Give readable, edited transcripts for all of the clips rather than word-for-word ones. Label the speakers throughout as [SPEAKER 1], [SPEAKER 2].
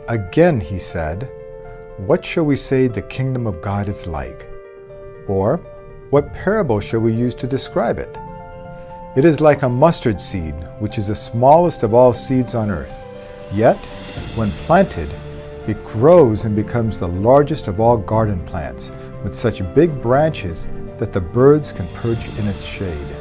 [SPEAKER 1] Again he said, "What shall we say the kingdom of God is like? Or, what parable shall we use to describe it? It is like a mustard seed, which is the smallest of all seeds on earth. Yet, when planted, it grows and becomes the largest of all garden plants, with such big branches that the birds can perch in its shade."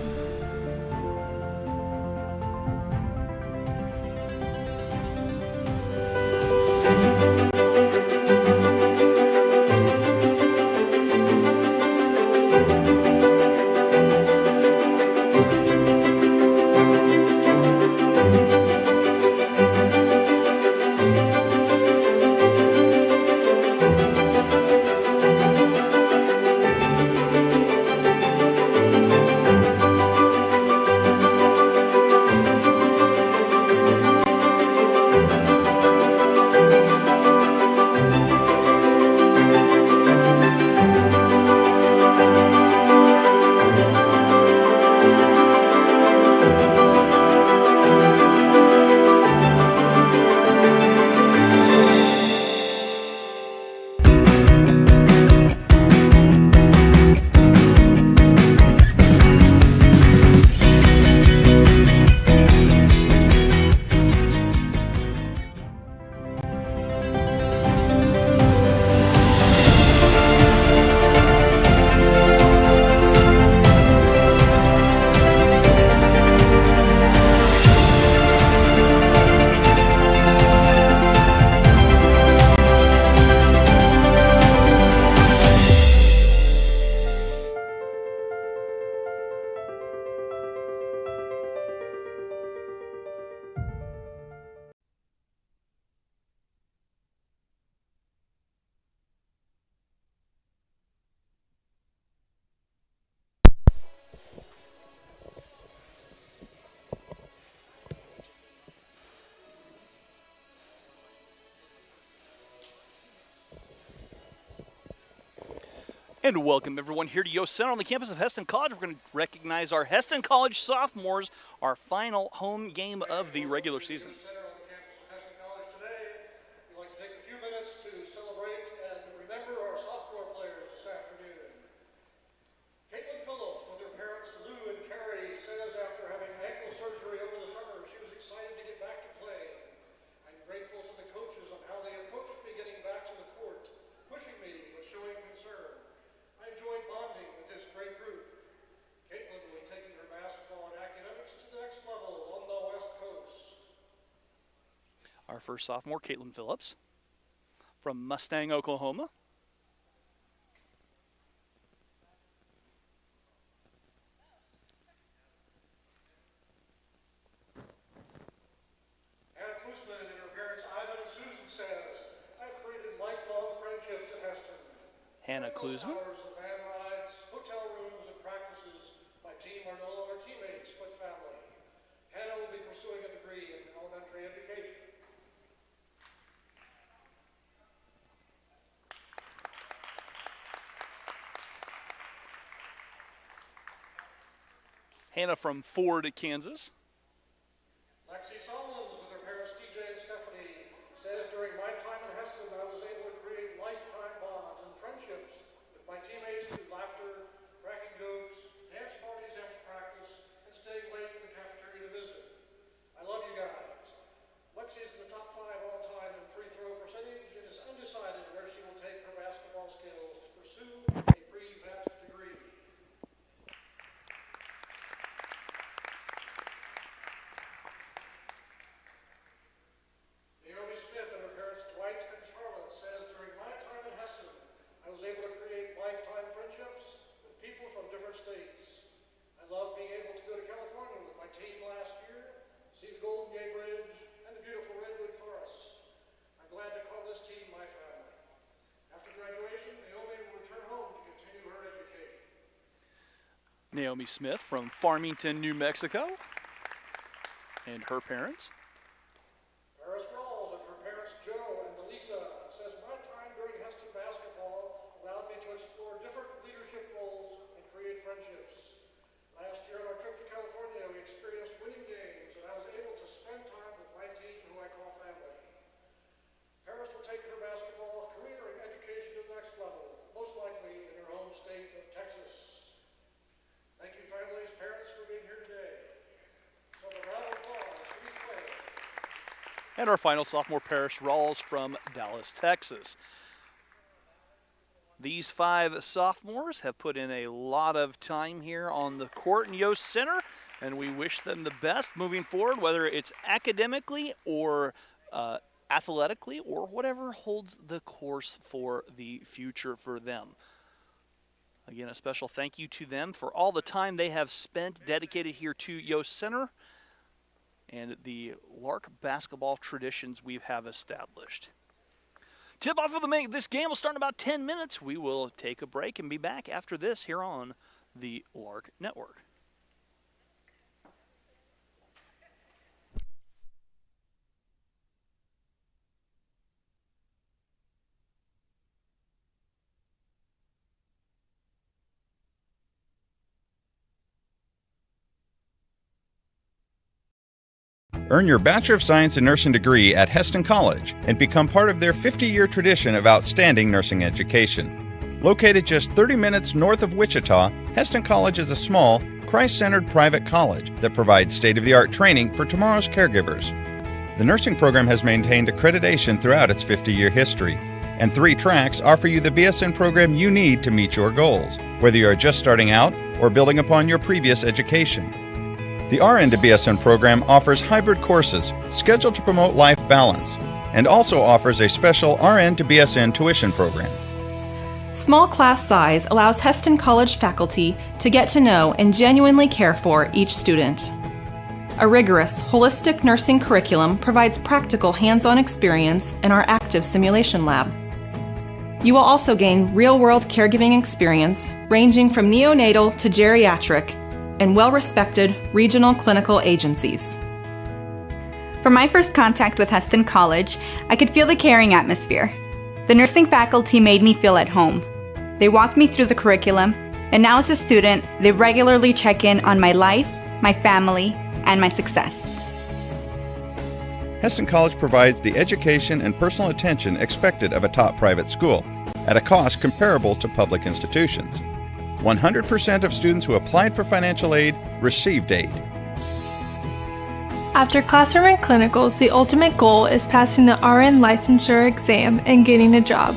[SPEAKER 2] And welcome everyone here to Yost Center on the campus of Hesston College. We're going to recognize our Hesston College sophomores, our final home game of the regular season. Our first sophomore, Caitlin Phillips, from Mustang, Oklahoma.
[SPEAKER 3] Hannah Klusman and her parents Ivan and Susan says, "I've created lifelong friendships at Hesston.
[SPEAKER 2] Hannah Klusman.
[SPEAKER 3] Hours of van rides, hotel rooms, and practices. My team are no longer teammates, but family. Hannah will be pursuing a degree in elementary education."
[SPEAKER 2] Hannah from Ford, Kansas.
[SPEAKER 3] Lexi Solomons with her parents TJ and Stephanie says, "During my time in Hesston, I was able to create lifetime bonds and friendships with my teammates through laughter, cracking jokes, dance parties after practice, and staying late in the cafeteria to visit. I love you guys." Lexi is in the top 5 all time in free throw percentage and is undecided where she will take her basketball skills to pursue a pre-vet degree. Naomi Smith and her parents Dwight and Charlotte says, "During my time in Hesston, I was able to create lifetime friendships with people from different states. I love being able to go to California with my team last year, see the Golden Gate Bridge, and the beautiful Redwood Forest. I'm glad to call this team my family." After graduation, Naomi will return home to continue her education.
[SPEAKER 2] Naomi Smith from Farmington, New Mexico, and her parents.
[SPEAKER 3] Paris Rawls and her parents Joe and Delisa says, "My time during Hesston basketball allowed me to explore different leadership roles and create friendships. Last year on our trip to California, we experienced winning games, and I was able to spend time with my team, who I call family."
[SPEAKER 2] and our final sophomore, Paris Rawls from Dallas, Texas. These 5 sophomores have put in a lot of time here on the court in Yost Center, and we wish them the best moving forward, whether it's academically or athletically or whatever holds the course for the future for them. Again, a special thank you to them for all the time they have spent dedicated here to Yost Center and the Lark basketball traditions we have established. Tip-off of this game will start in about 10 minutes. We will take a break and be back after this here on the Lark Network.
[SPEAKER 4] Earn your Bachelor of Science in Nursing degree at Heston College and become part of their 50-year tradition of outstanding nursing education. Located just 30 minutes north of Wichita, Heston College is a small, Christ-centered private college that provides state-of-the-art training for tomorrow's caregivers. The nursing program has maintained accreditation throughout its 50-year history, and 3 tracks offer you the BSN program you need to meet your goals, whether you are just starting out or building upon your previous education. The RN to BSN program offers hybrid courses scheduled to promote life balance and also offers a special RN to BSN tuition program.
[SPEAKER 5] Small class size allows Heston College faculty to get to know and genuinely care for each student. A rigorous, holistic nursing curriculum provides practical hands-on experience in our active simulation lab. You will also gain real-world caregiving experience ranging from neonatal to geriatric and well-respected regional clinical agencies.
[SPEAKER 6] From my first contact with Heston College, I could feel the caring atmosphere. The nursing faculty made me feel at home. They walked me through the curriculum, and now as a student, they regularly check in on my life, my family, and my success.
[SPEAKER 4] Heston College provides the education and personal attention expected of a top private school at a cost comparable to public institutions. 100% of students who applied for financial aid received aid.
[SPEAKER 7] After classroom and clinicals, the ultimate goal is passing the RN licensure exam and getting a job.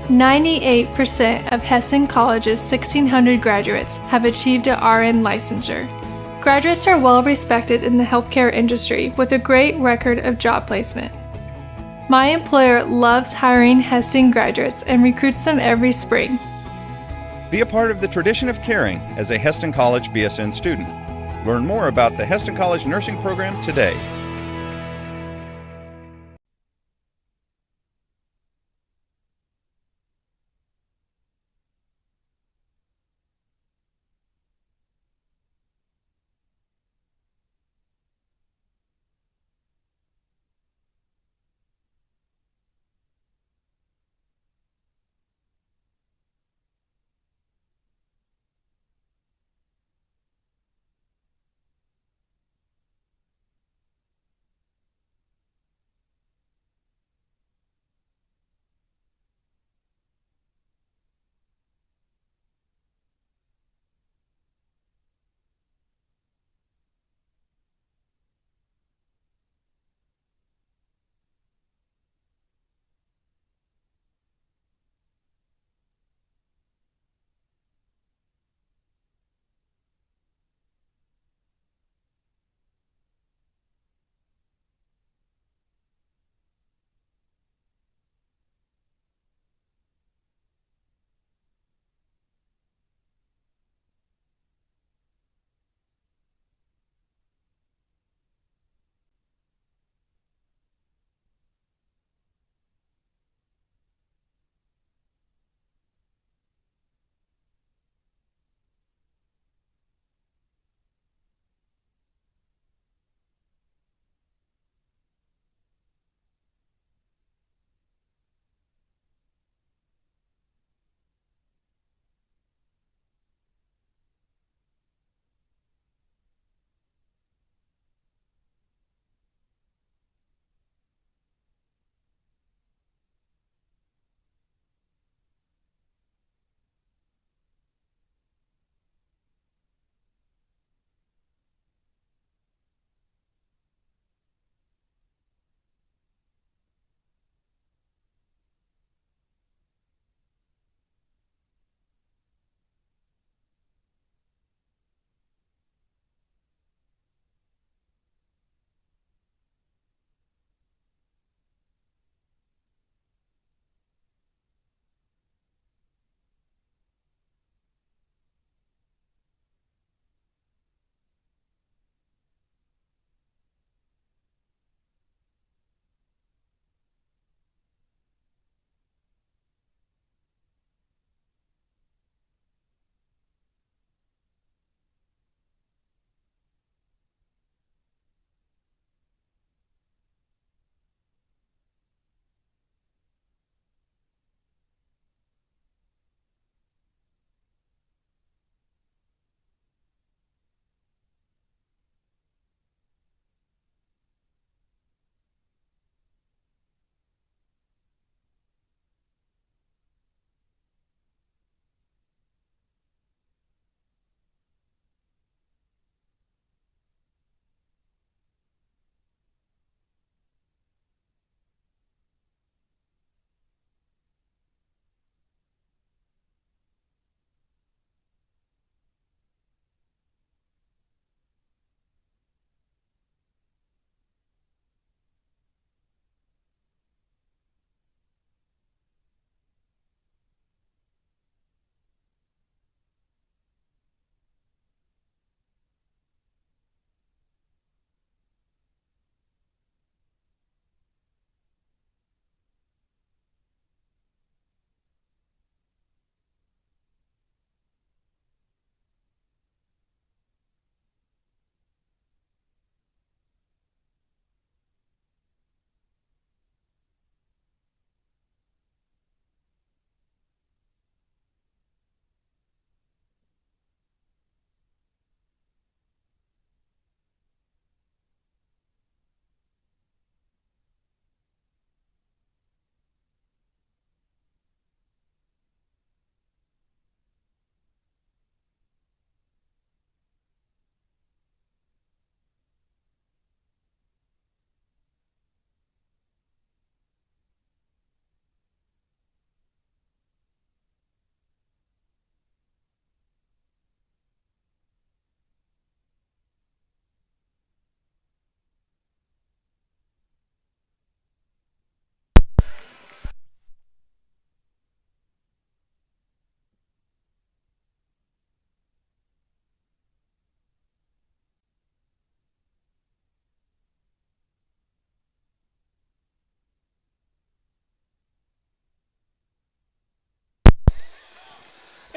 [SPEAKER 7] 98% of Heston College's 1,600 graduates have achieved an RN licensure. Graduates are well respected in the healthcare industry with a great record of job placement. My employer loves hiring Heston graduates and recruits them every spring.
[SPEAKER 4] Be a part of the tradition of caring as a Heston College BSN student. Learn more about the Heston College nursing program today.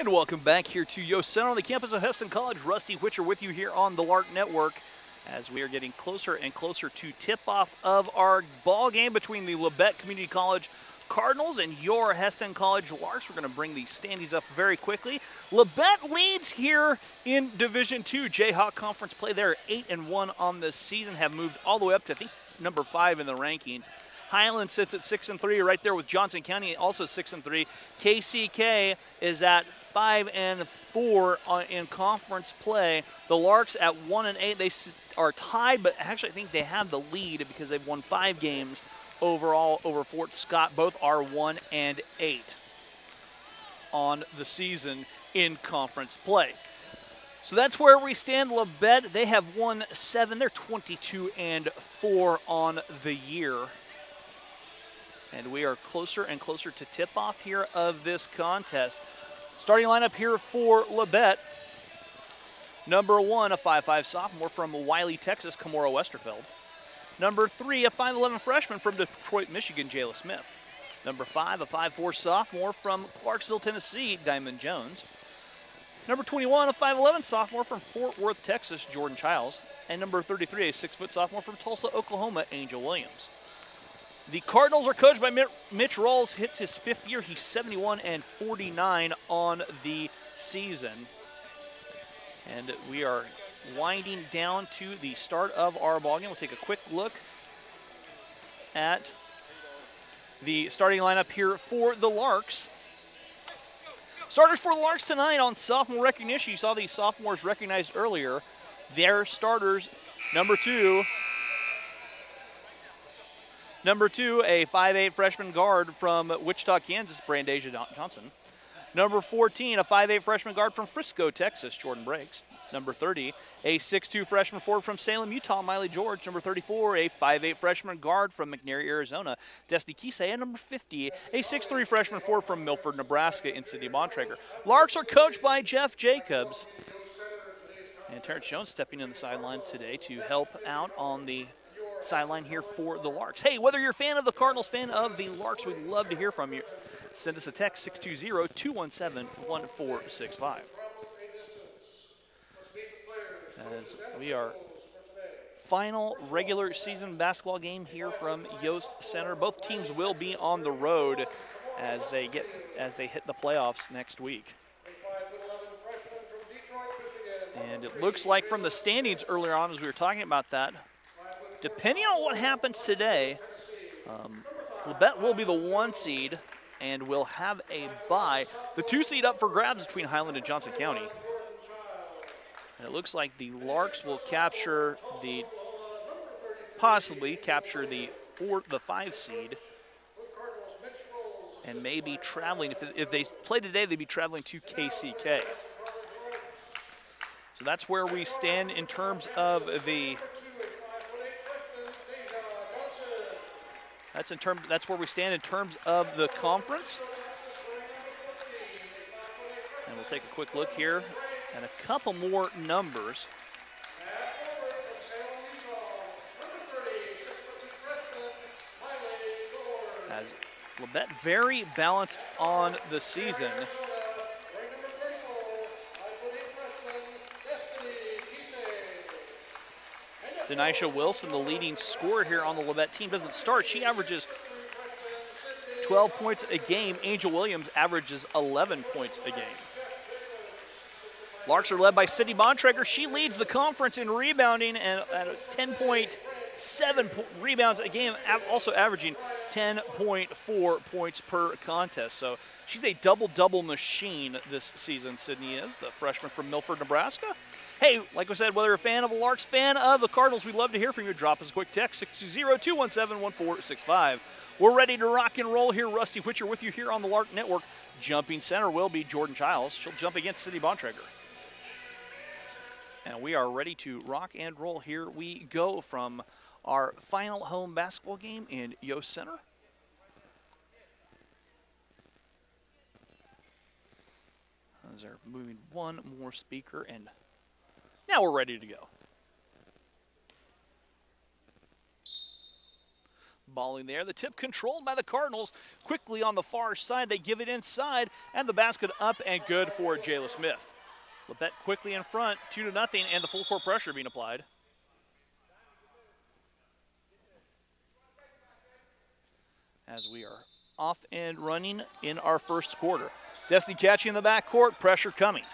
[SPEAKER 2] And welcome back here to Yost Center on the campus of Hesston College. Rusty Whitcher with you here on the Lark Network as we are getting closer and closer to tip-off of our ball game between the Labette Community College Cardinals and your Hesston College Larks. We're going to bring the standings up very quickly. Labette leads here in Division II. Jayhawk Conference play. They're 8-1 on the season, have moved all the way up to, I think, number 5 in the rankings. Highland sits at 6-3 right there with Johnson County, also 6-3. KCK is at 5-4 in conference play. The Larks at 1-8. They are tied, but actually I think they have the lead because they've won 5 games overall over Fort Scott. Both are 1-8 on the season in conference play. So that's where we stand. Labette, they have won 7. They're 22-4 on the year. And we are closer and closer to tip-off here of this contest. Starting lineup here for Labette. Number 1, a 5'5 sophomore from Wiley, Texas, Kamora Westerfeld. Number 3, a 5'11 freshman from Detroit, Michigan, Jayla Smith. Number 5, a 5'4 sophomore from Clarksville, Tennessee, Diamond Jones. Number 21, a 5'11 sophomore from Fort Worth, Texas, Jordan Childs. And number 33, a 6' sophomore from Tulsa, Oklahoma, Angel Williams. The Cardinals are coached by Mitch Rawls. Hits his 5th year. He's 71-49 on the season. And we are winding down to the start of our ballgame. We'll take a quick look at the starting lineup here for the Larks. Starters for the Larks tonight on sophomore recognition. You saw these sophomores recognized earlier. Their starters, number 2, a 5'8 freshman guard from Wichita, Kansas, Brandasia Johnson. Number 14, a 5'8 freshman guard from Frisco, Texas, Jordan Brakes. Number 30, a 6'2 freshman forward from Salem, Utah, Miley George. Number 34, a 5'8 freshman guard from McNairy, Arizona, Destiny Kise. And number 50, a 6'3 freshman forward from Milford, Nebraska, in Cindy Bontrager. Larks are coached by Jeff Jacobs. And Terrence Jones stepping in the sideline today to help out on the sideline here for the Larks. Hey, whether you're a fan of the Cardinals, fan of the Larks, we'd love to hear from you. Send us a text, 620-217-1465. As we are final regular season basketball game here from Yost Center. Both teams will be on the road as they hit the playoffs next week. And it looks like from the standings earlier on, as we were talking about that, depending on what happens today, Labette will be the 1 seed and will have a bye. The 2 seed up for grabs between Highland and Johnson County. And it looks like the Larks will possibly capture the 5 seed and maybe traveling. If they play today, they'd be traveling to KCK. So that's where we stand in terms of the That's where we stand in terms of the conference. And we'll take a quick look here and a couple more numbers. As Labette very balanced on the season. Denisha Wilson, the leading scorer here on the Labette team, doesn't start. She averages 12 points a game. Angel Williams averages 11 points a game. Larks are led by Cindy Bontrager. She leads the conference in rebounding and at 10.7 rebounds a game, also averaging 10.4 points per contest. So she's a double-double machine this season, Sydney is, the freshman from Milford, Nebraska. Hey, like I said, whether you're a fan of the Larks, fan of the Cardinals, we'd love to hear from you. Drop us a quick text, 620-217-1465. We're ready to rock and roll here. Rusty Whitcher with you here on the Lark Network. Jumping center will be Jordan Childs. She'll jump against Cindy Bontrager. And we are ready to rock and roll. Here we go from our final home basketball game in Yost Center. As they're moving one more speaker, and now we're ready to go. Following there, the tip controlled by the Cardinals. Quickly on the far side, they give it inside, and the basket up and good for Jayla Smith. Labette quickly in front, 2-0, and the full court pressure being applied. As we are off and running in our first quarter. Destiny catching in the backcourt, pressure coming.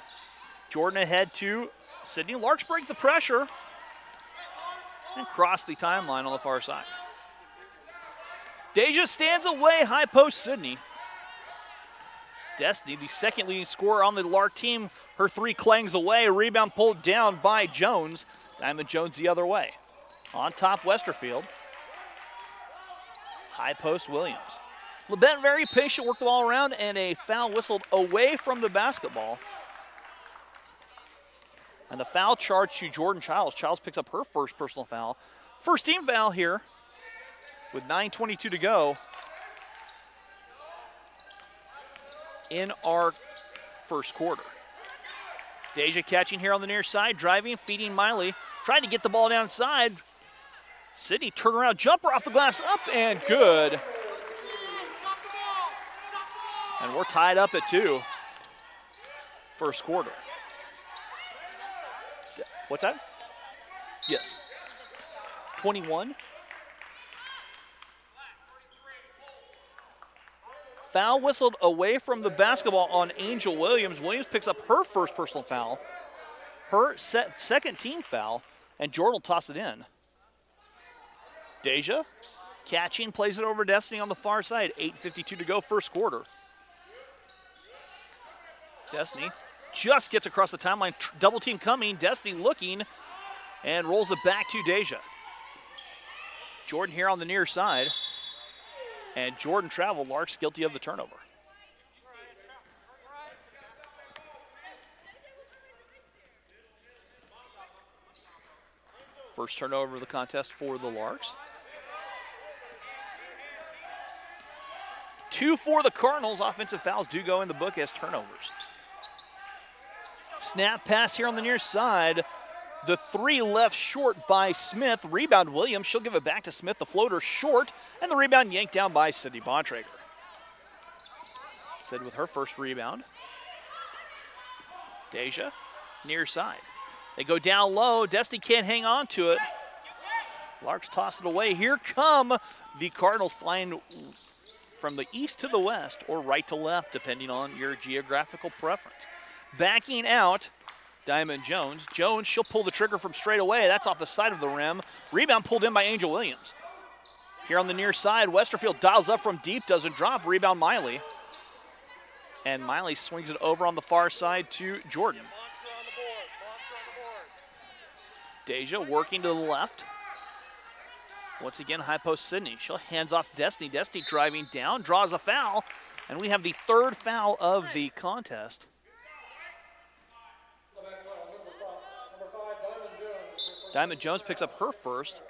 [SPEAKER 2] Jordan ahead to Sydney. Larks break the pressure and cross the timeline on the far side. Deja stands away, high post Sydney. Destiny, the second leading scorer on the Lark team, her three clangs away. Rebound pulled down by Jones. Diamond Jones the other way. On top, Westerfield. High post Williams. Labette very patient, worked the ball around, and a foul whistled away from the basketball. And the foul charge to Jordan Childs. Childs picks up her first personal foul. First team foul here with 9:22 to go in our first quarter. Deja catching here on the near side, driving, feeding Miley. Trying to get the ball downside. Sydney turnaround jumper off the glass, up and good. And we're tied up at 2. First quarter. What's that? Yes. 21. Foul whistled away from the basketball on Angel Williams. Williams picks up her first personal foul, her second team foul, and Jordan will toss it in. Deja catching, plays it over Destiny on the far side. 8:52 to go, first quarter. Destiny just gets across the timeline, double team coming. Destiny looking and rolls it back to Deja. Jordan here on the near side. And Jordan travel, Larks guilty of the turnover. First turnover of the contest for the Larks. 2 for the Cardinals. Offensive fouls do go in the book as turnovers. Snap pass here on the near side. The three left short by Smith. Rebound Williams. She'll give it back to Smith. The floater short. And the rebound yanked down by Sydney Bontrager. Sid with her first rebound. Deja, near side. They go down low. Destiny can't hang on to it. Larks toss it away. Here come the Cardinals flying from the east to the west or right to left, depending on your geographical preference. Backing out, Diamond Jones. Jones, she'll pull the trigger from straight away. That's off the side of the rim. Rebound pulled in by Angel Williams. Here on the near side, Westerfield dials up from deep, doesn't drop. Rebound Miley. And Miley swings it over on the far side to Jordan. Deja working to the left. Once again, high post Sydney. She'll hands off Destiny. Destiny driving down, draws a foul. And we have the third foul of the contest. Diamond Jones picks up her first.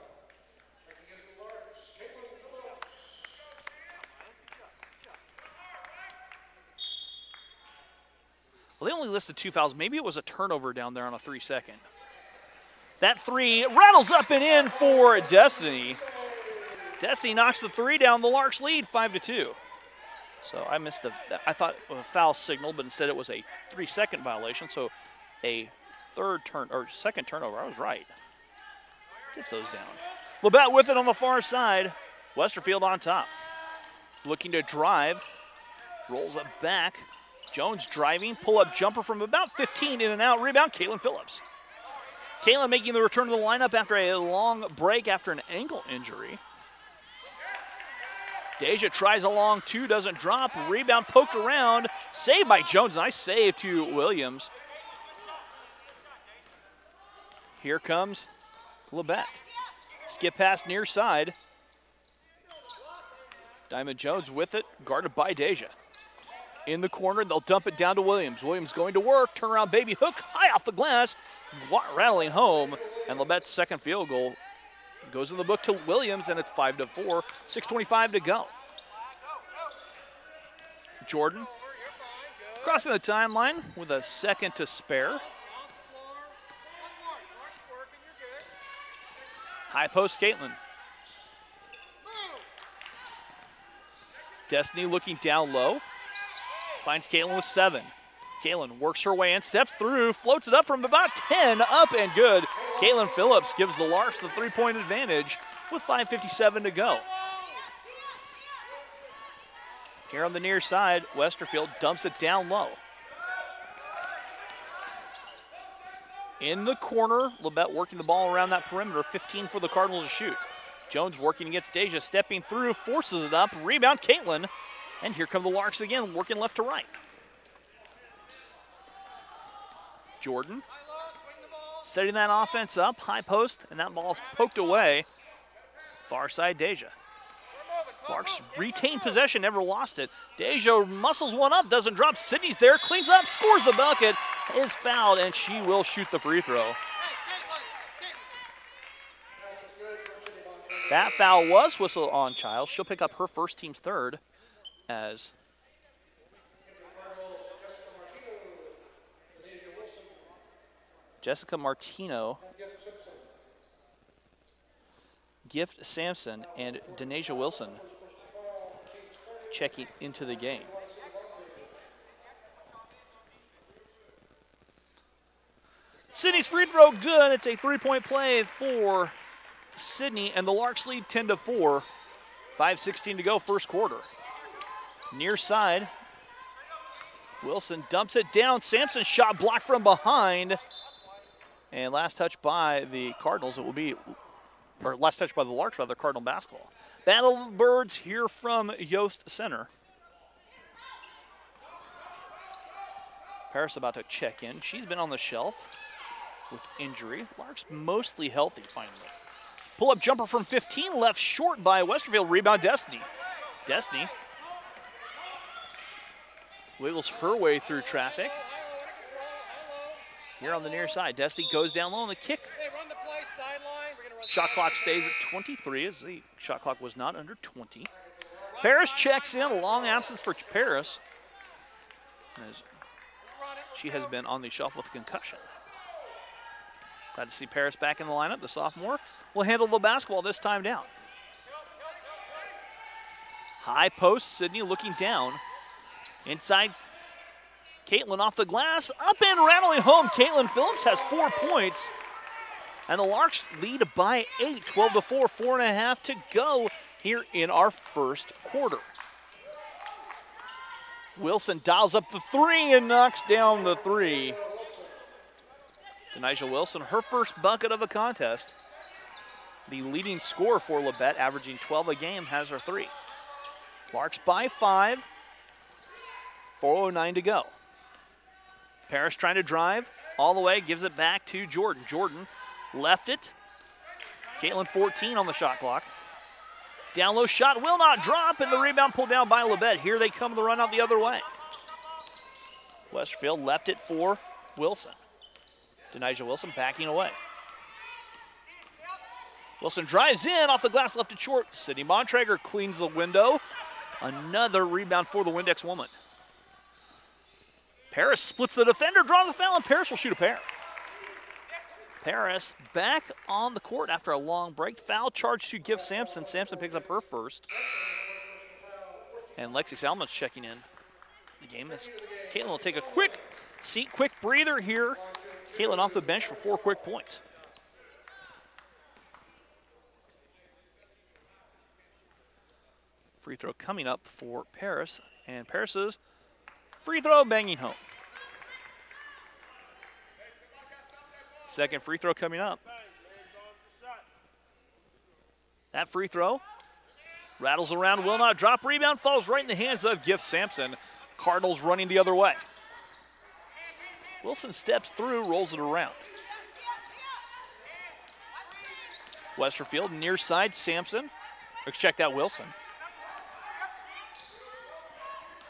[SPEAKER 2] Well, they only listed 2 fouls. Maybe it was a turnover down there on a 3-second. That three rattles up and in for Destiny. Destiny knocks the three down. The Larks lead 5-2. So I missed I thought it was a foul signal, but instead it was a 3-second violation. So a second turnover. I was right. Get those down. Labette with it on the far side. Westerfield on top. Looking to drive. Rolls it back. Jones driving. Pull-up jumper from about 15 in and out. Rebound, Caitlin Phillips. Caitlin making the return to the lineup after a long break after an ankle injury. Deja tries a long two, doesn't drop. Rebound poked around. Saved by Jones. Nice save to Williams. Here comes Labette. Skip pass near side. Diamond Jones with it, guarded by Deja. In the corner, they'll dump it down to Williams. Williams going to work, turnaround baby hook, high off the glass, rattling home, and Labette's second field goal goes in the book to Williams, and it's 5-4, 6:25 to go. Jordan crossing the timeline with a second to spare. High post, Caitlin. Destiny looking down low. Finds Caitlin with 7. Caitlin works her way in, steps through, floats it up from about 10, up and good. Caitlin Phillips gives the Larks the 3-point advantage with 5:57 to go. Here on the near side, Westerfield dumps it down low. In the corner, Labette working the ball around that perimeter, 15 for the Cardinals to shoot. Jones working against Deja, stepping through, forces it up, rebound Caitlin, and here come the Larks again, working left to right. Jordan setting that offense up, high post, and that ball's poked away. Far side, Deja. Larks retain possession, never lost it. Deja muscles one up, doesn't drop. Sydney's there, cleans up, scores the bucket, is fouled, and she will shoot the free throw. That foul was whistled on Childs. She'll pick up her first, team's third, as Jessica Martino, Gift Sampson, and Denasia Wilson checking into the game. Sydney's free throw good. It's a 3-point play for Sydney, and the Larks lead 10-4. 5:16 to go, first quarter. Near side, Wilson dumps it down. Sampson shot blocked from behind. And last touch by the Cardinals, it will be, or last touch by the Larks, rather, Cardinal basketball. Battle Birds here from Yost Center. Paris about to check in. She's been on the shelf with injury. Larks mostly healthy finally. Pull-up jumper from 15, left short by Westerfield. Rebound Destiny. Destiny wiggles her way through traffic. Here on the near side, Destiny goes down low on the kick. Shot clock stays at 23 as the shot clock was not under 20. Paris checks in, a long absence for Paris, as she has been on the shelf with a concussion. Glad to see Paris back in the lineup. The sophomore will handle the basketball this time down. High post, Sydney looking down. Inside, Caitlin off the glass, up and rattling home. Caitlin Phillips has 4 points. And the Larks lead by 8, 12-4, 4.5 to go here in our first quarter. Wilson dials up the 3 and knocks down the 3. Denasia Wilson, her first bucket of the contest. The leading scorer for Labette, averaging 12 a game, has her 3. Larks by 5, 4:09 to go. Paris trying to drive all the way, gives it back to Jordan. Jordan left it. Caitlin 14 on the shot clock. Down low shot will not drop, and the rebound pulled down by Labette. Here they come to the run out the other way. Westerfield left it for Wilson. Denasia Wilson backing away. Wilson drives in, off the glass, left it short. Sydney Montrager cleans the window. Another rebound for the Windex woman. Paris splits the defender, draws the foul, and Paris will shoot a pair. Paris back on the court after a long break. Foul charge to Gift Sampson. Sampson picks up her first. And Lexi Salmon's checking in the game. As Caitlin will take a quick seat, quick breather here. Caitlin off the bench for 4 quick points. Free throw coming up for Paris, and Paris's free throw banging home. Second free throw coming up. That free throw rattles around, will not drop. Rebound falls right in the hands of Gift Sampson. Cardinals running the other way. Wilson steps through, rolls it around. Westerfield near side, Sampson. Let's check that, Wilson.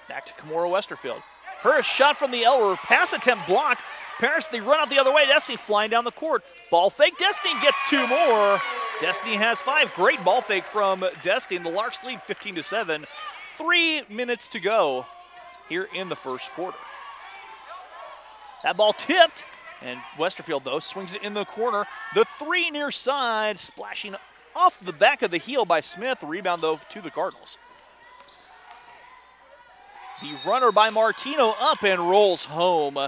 [SPEAKER 2] Back to Kimora Westerfield. Her shot from the elbow, pass attempt blocked. Paris, they run out the other way. Destiny flying down the court. Ball fake, Destiny gets 2 more. Destiny has 5. Great ball fake from Destiny. The Larks lead 15-7. 3 minutes to go here in the first quarter. That ball tipped, and Westerfield, though, swings it in the corner. The 3 near side, splashing off the back of the heel by Smith. Rebound, though, to the Cardinals. The runner by Martino up and rolls home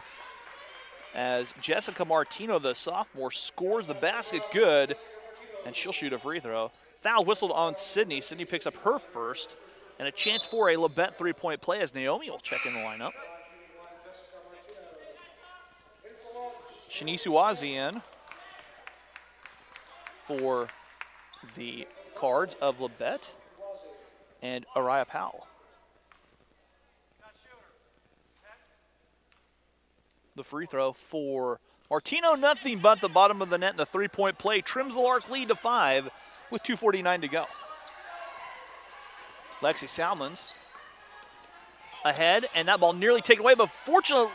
[SPEAKER 2] as Jessica Martino, the sophomore, scores the basket good, and she'll shoot a free throw. Foul whistled on Sydney. Sydney picks up her first, and a chance for a Labette three-point play as Naomi will check in the lineup. Shanice Uwazi in for the Cards of Labette, and Araya Powell. The free throw for Martino, nothing but the bottom of the net, and the three-point play trims the Lark lead to 5 with 2:49 to go. Lexi Salmons ahead, and that ball nearly taken away, but fortunate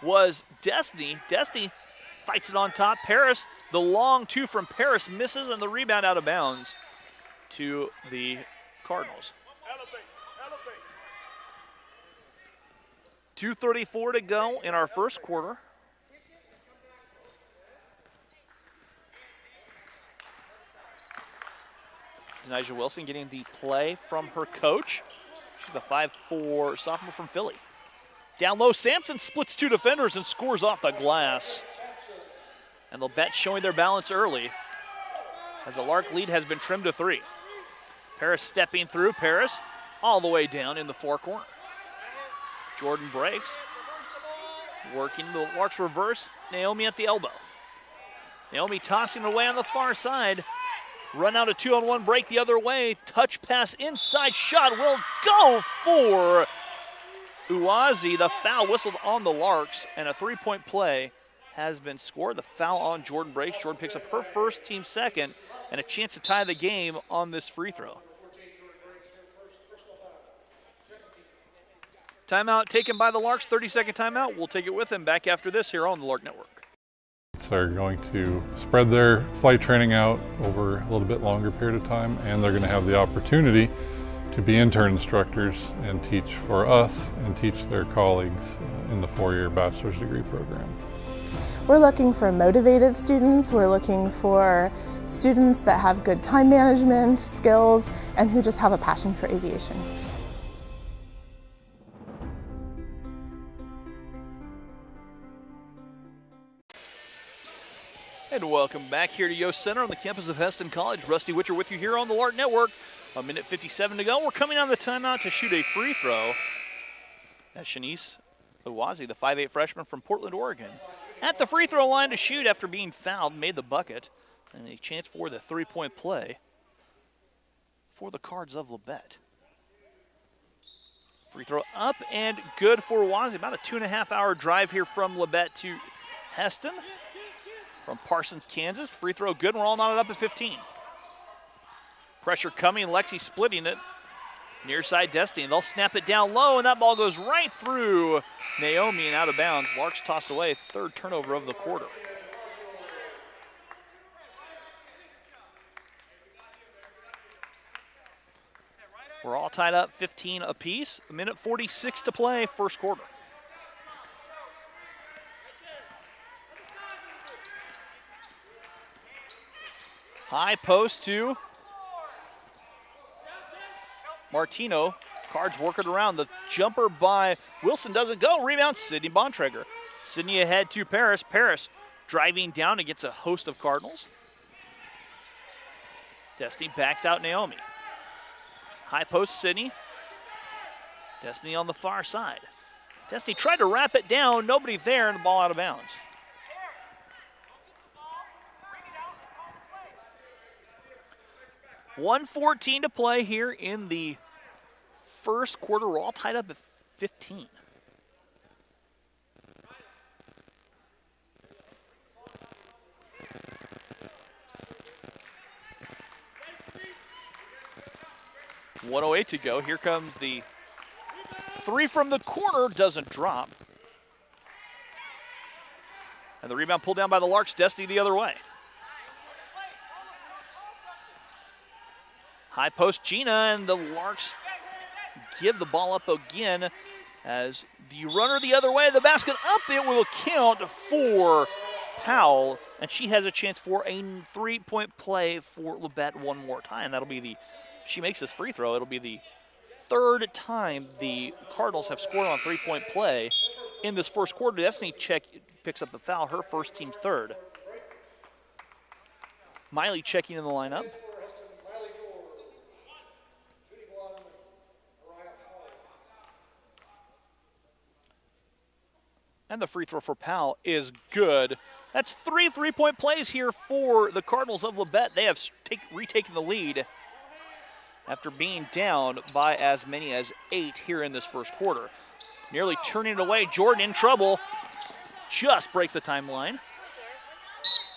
[SPEAKER 2] was Destiny. Destiny fights it on top. Paris, the long two from Paris misses, and the rebound out of bounds to the Cardinals. 2:34 to go in our first quarter. Denijah Wilson getting the play from her coach. She's the 5'4" sophomore from Philly. Down low, Sampson splits two defenders and scores off the glass. And Labette showing their balance early as the Lark lead has been trimmed to 3. Paris stepping through. Paris all the way down in the far corner. Jordan breaks. Working the Larks reverse. Naomi at the elbow. Naomi tossing it away on the far side. Run out a 2-on-1 break the other way. Touch pass inside. Shot will go for Uwazi. The foul whistled on the Larks, and a three-point play has been scored. The foul on Jordan breaks. Jordan picks up her first, team second, and a chance to tie the game on this free throw. Timeout taken by the Larks, 30-second timeout. We'll take it with them back after this here on the Lark Network.
[SPEAKER 8] They're going to spread their flight training out over a little bit longer period of time, and they're going to have the opportunity to be intern instructors and teach for us and teach their colleagues in the 4-year bachelor's degree program.
[SPEAKER 9] We're looking for motivated students. We're looking for students that have good time management skills and who just have a passion for aviation.
[SPEAKER 2] And welcome back here to Yost Center on the campus of Heston College. Rusty Witcher with you here on the Lark Network. 1:57 to go. We're coming on the timeout to shoot a free throw. That's Shanice Uwazi, the 5'8" freshman from Portland, Oregon. At the free throw line to shoot after being fouled, made the bucket. And a chance for the three-point play for the Cards of Labette. Free throw up and good for Uwazi. About a 2.5-hour drive here from Labette to Heston. From Parsons, Kansas. Free throw good, and we're all knotted up at 15. Pressure coming, Lexi splitting it. Near side Destiny, they'll snap it down low, and that ball goes right through Naomi and out of bounds. Larks tossed away, third turnover of the quarter. We're all tied up 15 apiece. 1:46 to play, first quarter. High post to Martino. Cards working around. The jumper by Wilson doesn't go. Rebound, Sydney Bontrager. Sydney ahead to Paris. Paris driving down against a host of Cardinals. Destiny backs out Naomi. High post, Sydney. Destiny on the far side. Destiny tried to wrap it down. Nobody there, and the ball out of bounds. .114 to play here in the first quarter. We're all tied up at 15. .108 to go. Here comes the three from the corner. Doesn't drop. And the rebound pulled down by the Larks. Destiny the other way. High post Gina, and the Larks give the ball up again as the runner the other way. The basket up, it will count for Powell, and she has a chance for a three-point play for Labette one more time. That'll be the, if she makes this free throw, it'll be the third time the Cardinals have scored on three-point play in this first quarter. Destiny picks up the foul, her first, team's third. Miley checking in the lineup. And the free throw for Powell is good. That's 3 3-point plays here for the Cardinals of Labette. They have retaken the lead after being down by as many as 8 here in this first quarter. Nearly turning it away. Jordan in trouble. Just breaks the timeline.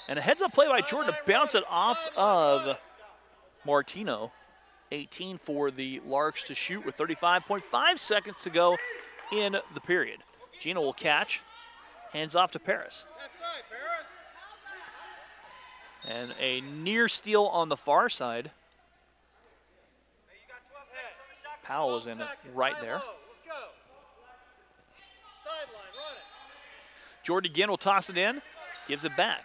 [SPEAKER 2] And a heads-up play by Jordan to bounce it off of Martino. 18 for the Larks to shoot with 35.5 seconds to go in the period. Gina will catch. Hands off to Paris. And a near steal on the far side. Powell is in it right there. Jordan again will toss it in. Gives it back.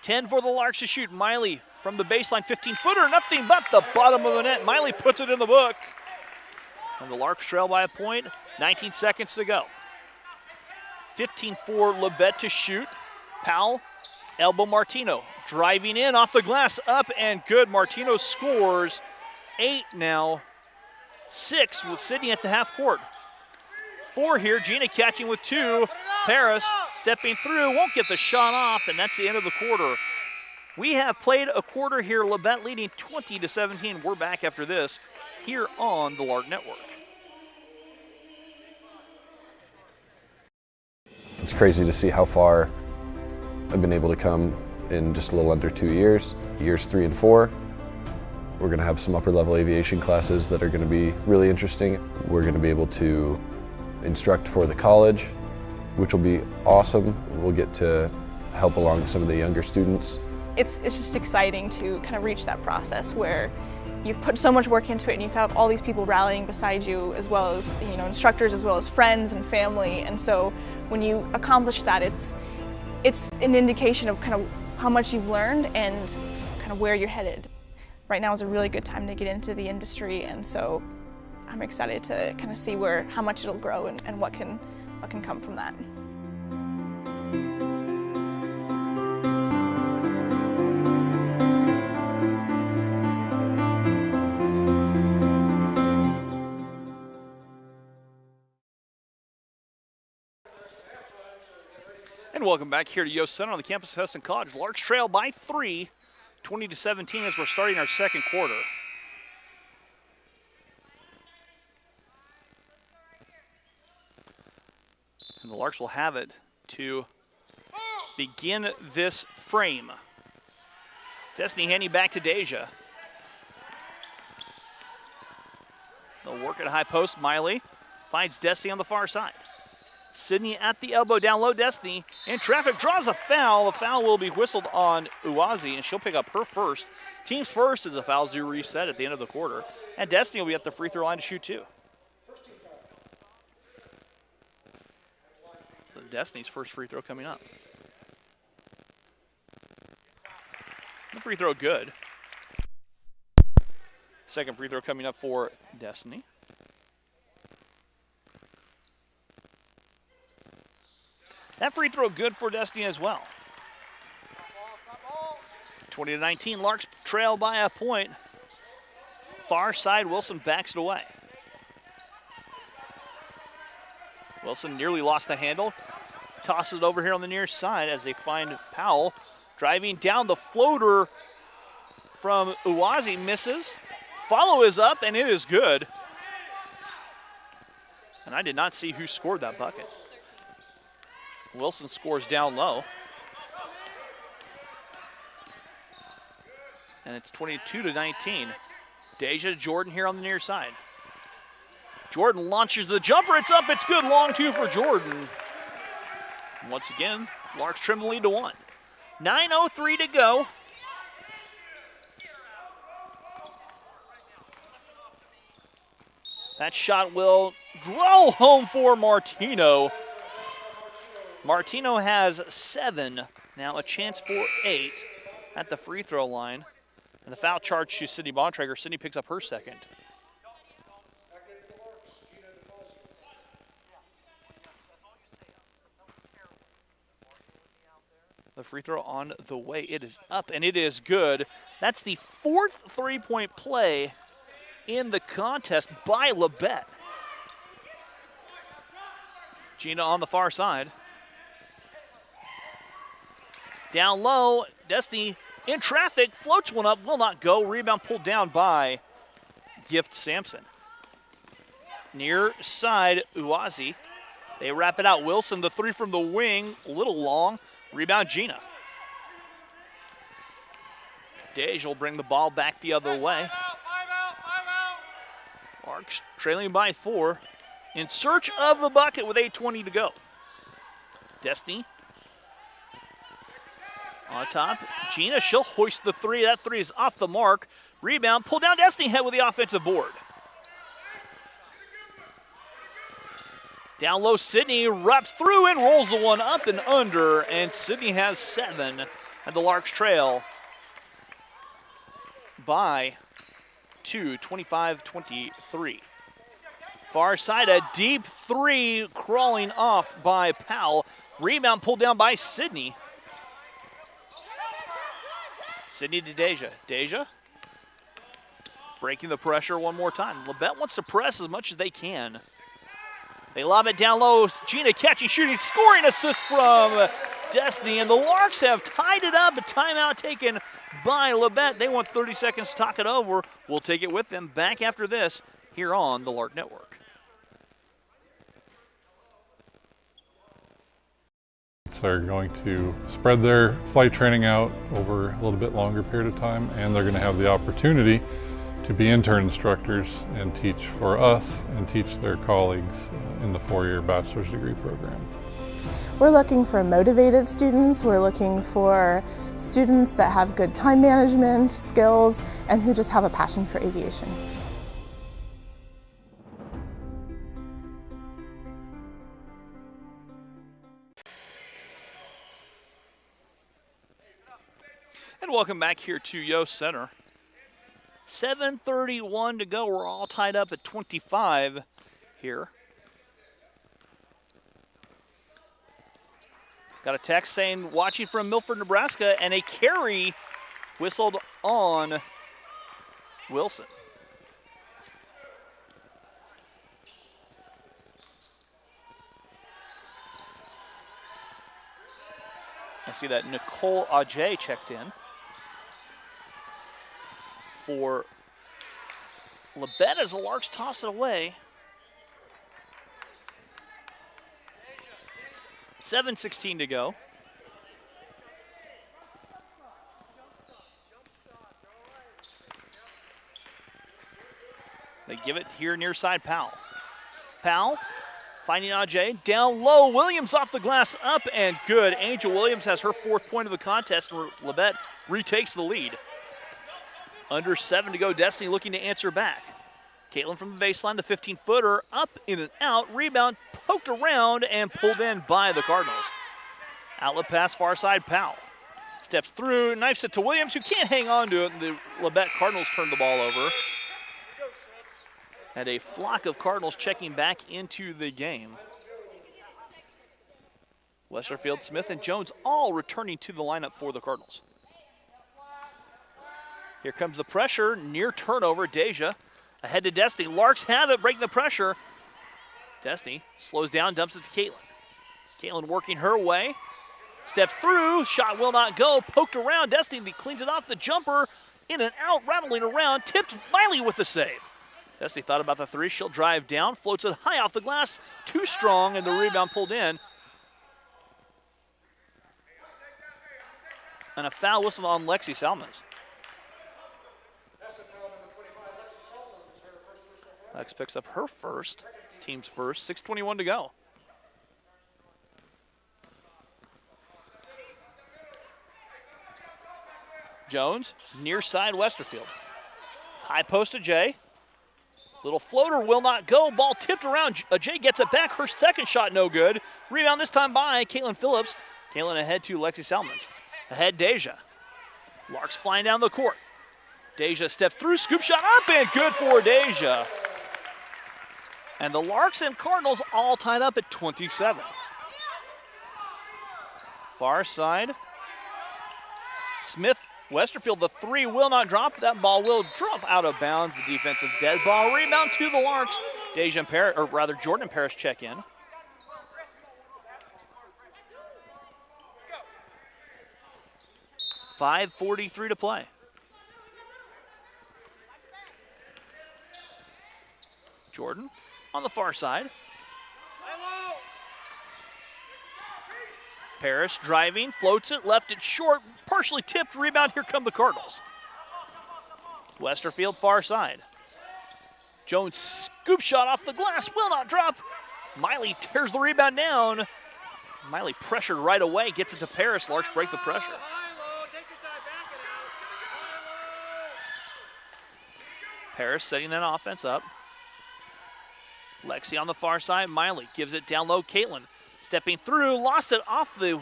[SPEAKER 2] 10 for the Larks to shoot. Miley from the baseline, 15-footer, nothing but the bottom of the net. Miley puts it in the book. And the Larks trail by a point, 19 seconds to go. 15 for Labette to shoot. Powell, elbow Martino. Driving in off the glass, up and good. Martino scores 8 now. 6 with Sydney at the half court. 4 here, Gina catching with 2. Paris stepping through, won't get the shot off, and that's the end of the quarter. We have played a quarter here, Labette leading 20-17. We're back after this here on the Lark Network.
[SPEAKER 10] It's crazy to see how far I've been able to come in just a little under 2 years. Years 3 and 4, we're going to have some upper level aviation classes that are going to be really interesting. We're going to be able to instruct for the college, which will be awesome. We'll get to help along some of the younger students.
[SPEAKER 11] It's just exciting to kind of reach that process where you've put so much work into it and you have all these people rallying beside you, as well as instructors, as well as friends and family. And so when you accomplish that, it's an indication of kind of how much you've learned and kind of where you're headed. Right now is a really good time to get into the industry, and so I'm excited to kind of see how much it'll grow and what can come from that.
[SPEAKER 2] And welcome back here to Yost Center on the campus of Hesston College. Larks trail by 3, 20-17 as we're starting our second quarter. And the Larks will have it to begin this frame. Destiny handing back to Deja. They'll work at a high post. Miley finds Destiny on the far side. Sydney at the elbow, down low. Destiny in traffic, draws a foul. The foul will be whistled on Uwazi, and she'll pick up her first. Team's first as the fouls do reset at the end of the quarter. And Destiny will be at the free throw line to shoot 2. So Destiny's first free throw coming up. The free throw good. Second free throw coming up for Destiny. That free throw good for Destiny as well. 20-19, Larks trail by a point. Far side, Wilson backs it away. Wilson nearly lost the handle. Tosses it over here on the near side as they find Powell. Driving down the floater from Uwazi, misses. Follow is up, and it is good. And I did not see who scored that bucket. Wilson scores down low. And it's 22-19. Deja Jordan here on the near side. Jordan launches the jumper. It's up. It's good. Long 2 for Jordan. And once again, Larks trim the lead to 1. 9:03 to go. That shot will roll home for Martino. Martino has 7. Now a chance for 8 at the free throw line. And the foul charge to Sydney Bontrager. Sydney picks up her second. The free throw on the way. It is up, and it is good. That's the 4th three-point play in the contest by Labette. Gina on the far side. Down low, Destiny in traffic, floats one up, will not go. Rebound pulled down by Gift Sampson. Near side, Uwazi. They wrap it out. Wilson, the three from the wing, a little long. Rebound, Gina. Dej will bring the ball back the other way. Larks trailing by 4. In search of the bucket with 8:20 to go. Destiny on top. Gina, she'll hoist the three. That three is off the mark. Rebound, pull down. Destiny head with the offensive board. Down low, Sydney wraps through and rolls the one up and under, and Sydney has 7, and the Larks trail by 2, 25-23. Far side, a deep three crawling off by Powell. Rebound pulled down by Sydney. Sydney to Deja. Deja breaking the pressure one more time. Labette wants to press as much as they can. They lob it down low. Gina catching, shooting, scoring assist from Destiny. And the Larks have tied it up. A timeout taken by Labette. They want 30 seconds to talk it over. We'll take it with them back after this here on the Lark Network.
[SPEAKER 8] They're going to spread their flight training out over a little bit longer period of time, and they're going to have the opportunity to be intern instructors and teach for us and teach their colleagues in the 4-year bachelor's degree program.
[SPEAKER 9] We're looking for motivated students. We're looking for students that have good time management skills and who just have a passion for aviation.
[SPEAKER 2] And welcome back here to Yost Center. 7:31 to go. We're all tied up at 25 here. Got a text saying watching from Milford, Nebraska, and a carry whistled on Wilson. I see that Nicole Ajay checked in for Labette as the Larks toss it away. 7:16 to go. They give it here near side Powell. Powell finding Ajay. Down low, Williams off the glass, up and good. Angel Williams has her 4th point of the contest, and Labette retakes the lead. Under 7 to go, Destiny looking to answer back. Caitlin from the baseline, the 15-footer, up, in and out. Rebound, poked around, and pulled in by the Cardinals. Outlet pass, far side, Powell. Steps through, knifes it to Williams, who can't hang on to it, and the Labette Cardinals turn the ball over. And a flock of Cardinals checking back into the game. Westerfield, Smith, and Jones all returning to the lineup for the Cardinals. Here comes the pressure, near turnover. Deja ahead to Destiny. Larks have it, breaking the pressure. Destiny slows down, dumps it to Caitlin. Caitlin working her way. Steps through, shot will not go. Poked around, Destiny cleans it off the jumper. In and out, rattling around, tipped Miley with the save. Destiny thought about the three. She'll drive down, floats it high off the glass. Too strong, and the rebound pulled in. And a foul whistle on Lexi Salmons. Lex picks up her first, team's first. 6:21 to go. Jones, near side Westerfield. High post to Jay. Little floater will not go. Ball tipped around. Jay gets it back. Her second shot no good. Rebound this time by Caitlin Phillips. Caitlin ahead to Lexi Salmons. Ahead Deja. Larks flying down the court. Deja steps through. Scoop shot up and good for Deja. And the Larks and Cardinals all tied up at 27. Far side, Smith, Westerfield, the three will not drop. That ball will drop out of bounds. The defensive dead ball rebound to the Larks. Jordan Parrish check in. .5:43 to play. Jordan on the far side. Parrish driving, floats it, left it short, partially tipped, rebound, here come the Cardinals. Westerfield far side. Jones scoop shot off the glass, will not drop. Miley tears the rebound down. Miley pressured right away, gets it to Parrish, Larks break the pressure. Parrish setting that offense up. Lexi on the far side, Miley gives it down low, Caitlin stepping through, lost it off the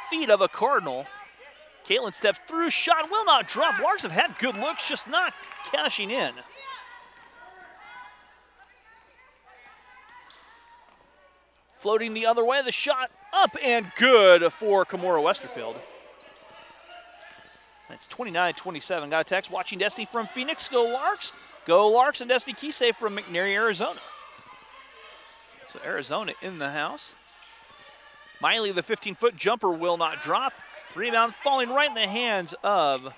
[SPEAKER 2] feet of a Cardinal. Caitlin steps through, shot will not drop. Larks have had good looks, just not cashing in. Floating the other way, the shot up and good for Kimura Westerfield. That's 29-27. Got a text, watching Destiny from Phoenix. Go Larks. Go Larks, and Destiny Kisei from McNary, Arizona. So Arizona in the house. Miley, the 15-foot jumper, will not drop. Rebound falling right in the hands of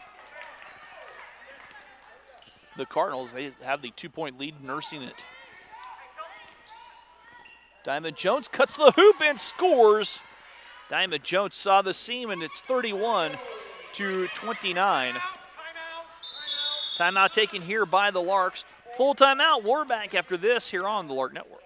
[SPEAKER 2] the Cardinals. They have the 2-point lead, nursing it. Diamond Jones cuts the hoop and scores. Diamond Jones saw the seam, and it's 31-29. Timeout taken here by the Larks. Full timeout. We're back after this here on the Lark Network.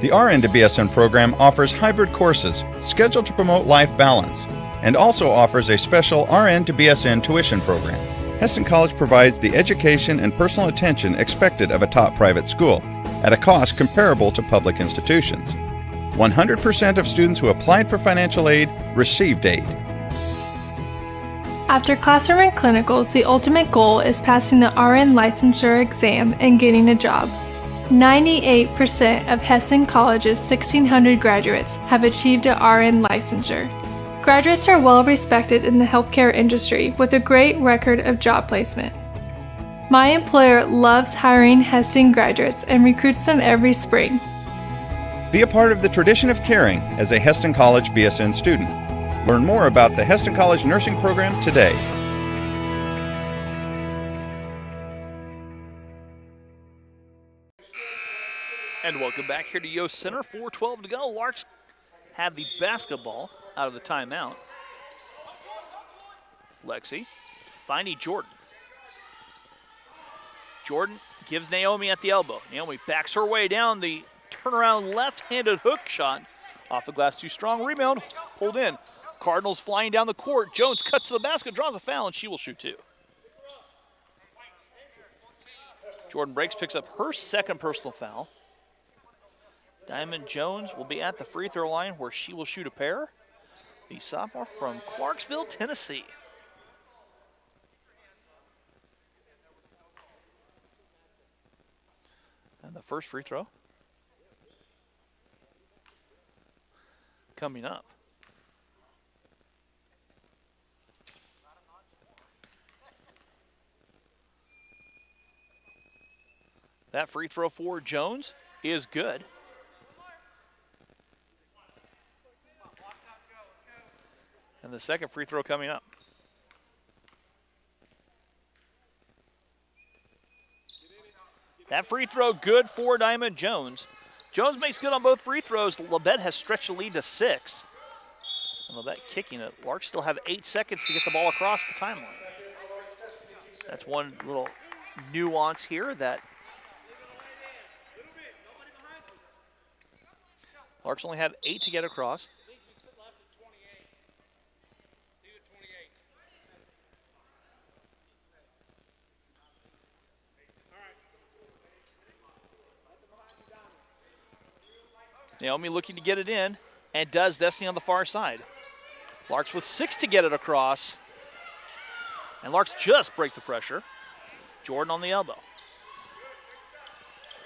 [SPEAKER 4] The RN to BSN program offers hybrid courses scheduled to promote life balance and also offers a special RN to BSN tuition program. Hesston College provides the education and personal attention expected of a top private school at a cost comparable to public institutions. 100% of students who applied for financial aid received aid.
[SPEAKER 7] After classroom and clinicals, the ultimate goal is passing the RN licensure exam and getting a job. 98% of Hesston College's 1,600 graduates have achieved a RN licensure. Graduates are well respected in the healthcare industry with a great record of job placement. My employer loves hiring Hesston graduates and recruits them every spring.
[SPEAKER 4] Be a part of the tradition of caring as a Hesston College BSN student. Learn more about the Hesston College nursing program today.
[SPEAKER 2] And welcome back here to Yost Center. 4:12 to go. Larks have the basketball out of the timeout. Lexi finding Jordan. Jordan gives Naomi at the elbow. Naomi backs her way down the turnaround left-handed hook shot. Off the glass, too strong. Rebound, pulled in. Cardinals flying down the court. Jones cuts to the basket, draws a foul, and she will shoot two. Jordan breaks, picks up her second personal foul. Diamond Jones will be at the free throw line where she will shoot a pair. The sophomore from Clarksville, Tennessee. And the first free throw coming up. That free throw for Jones is good. And the second free throw coming up. That free throw good for Diamond Jones. Jones makes good on both free throws. Labette has stretched the lead to 6. And Labette kicking it. Larks still have 8 seconds to get the ball across the timeline. That's one little nuance here that Larks only have 8 to get across. Naomi looking to get it in, and does. Destiny on the far side. Larks with 6 to get it across. And Larks just break the pressure. Jordan on the elbow.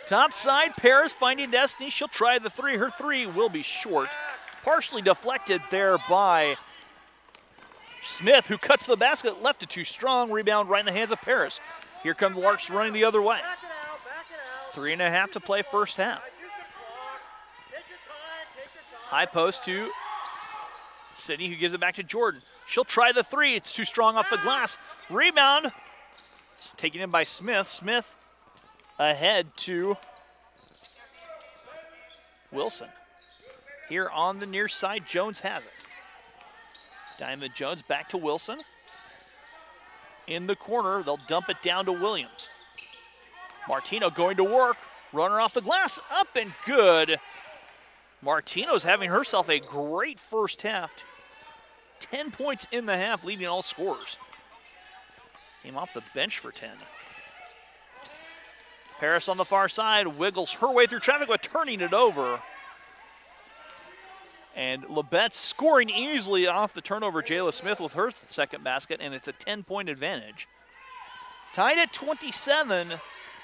[SPEAKER 2] Top side, Paris finding Destiny. She'll try the three. Her three will be short. Partially deflected there by Smith, who cuts the basket, left it too strong. Rebound right in the hands of Paris. Here come the Larks running the other way. 3.5 to play first half. High post to Sydney, who gives it back to Jordan. She'll try the three. It's too strong off the glass. Rebound. It's taken in by Smith. Smith ahead to Wilson. Here on the near side, Jones has it. Diamond Jones back to Wilson. In the corner, they'll dump it down to Williams. Martino going to work. Runner off the glass, up and good. Martino's having herself a great first half. 10 points in the half, leading all scorers. Came off the bench for 10. Paris on the far side wiggles her way through traffic, but turning it over. And Labette scoring easily off the turnover. Jayla Smith with her second basket, and it's a 10-point advantage. Tied at 27. A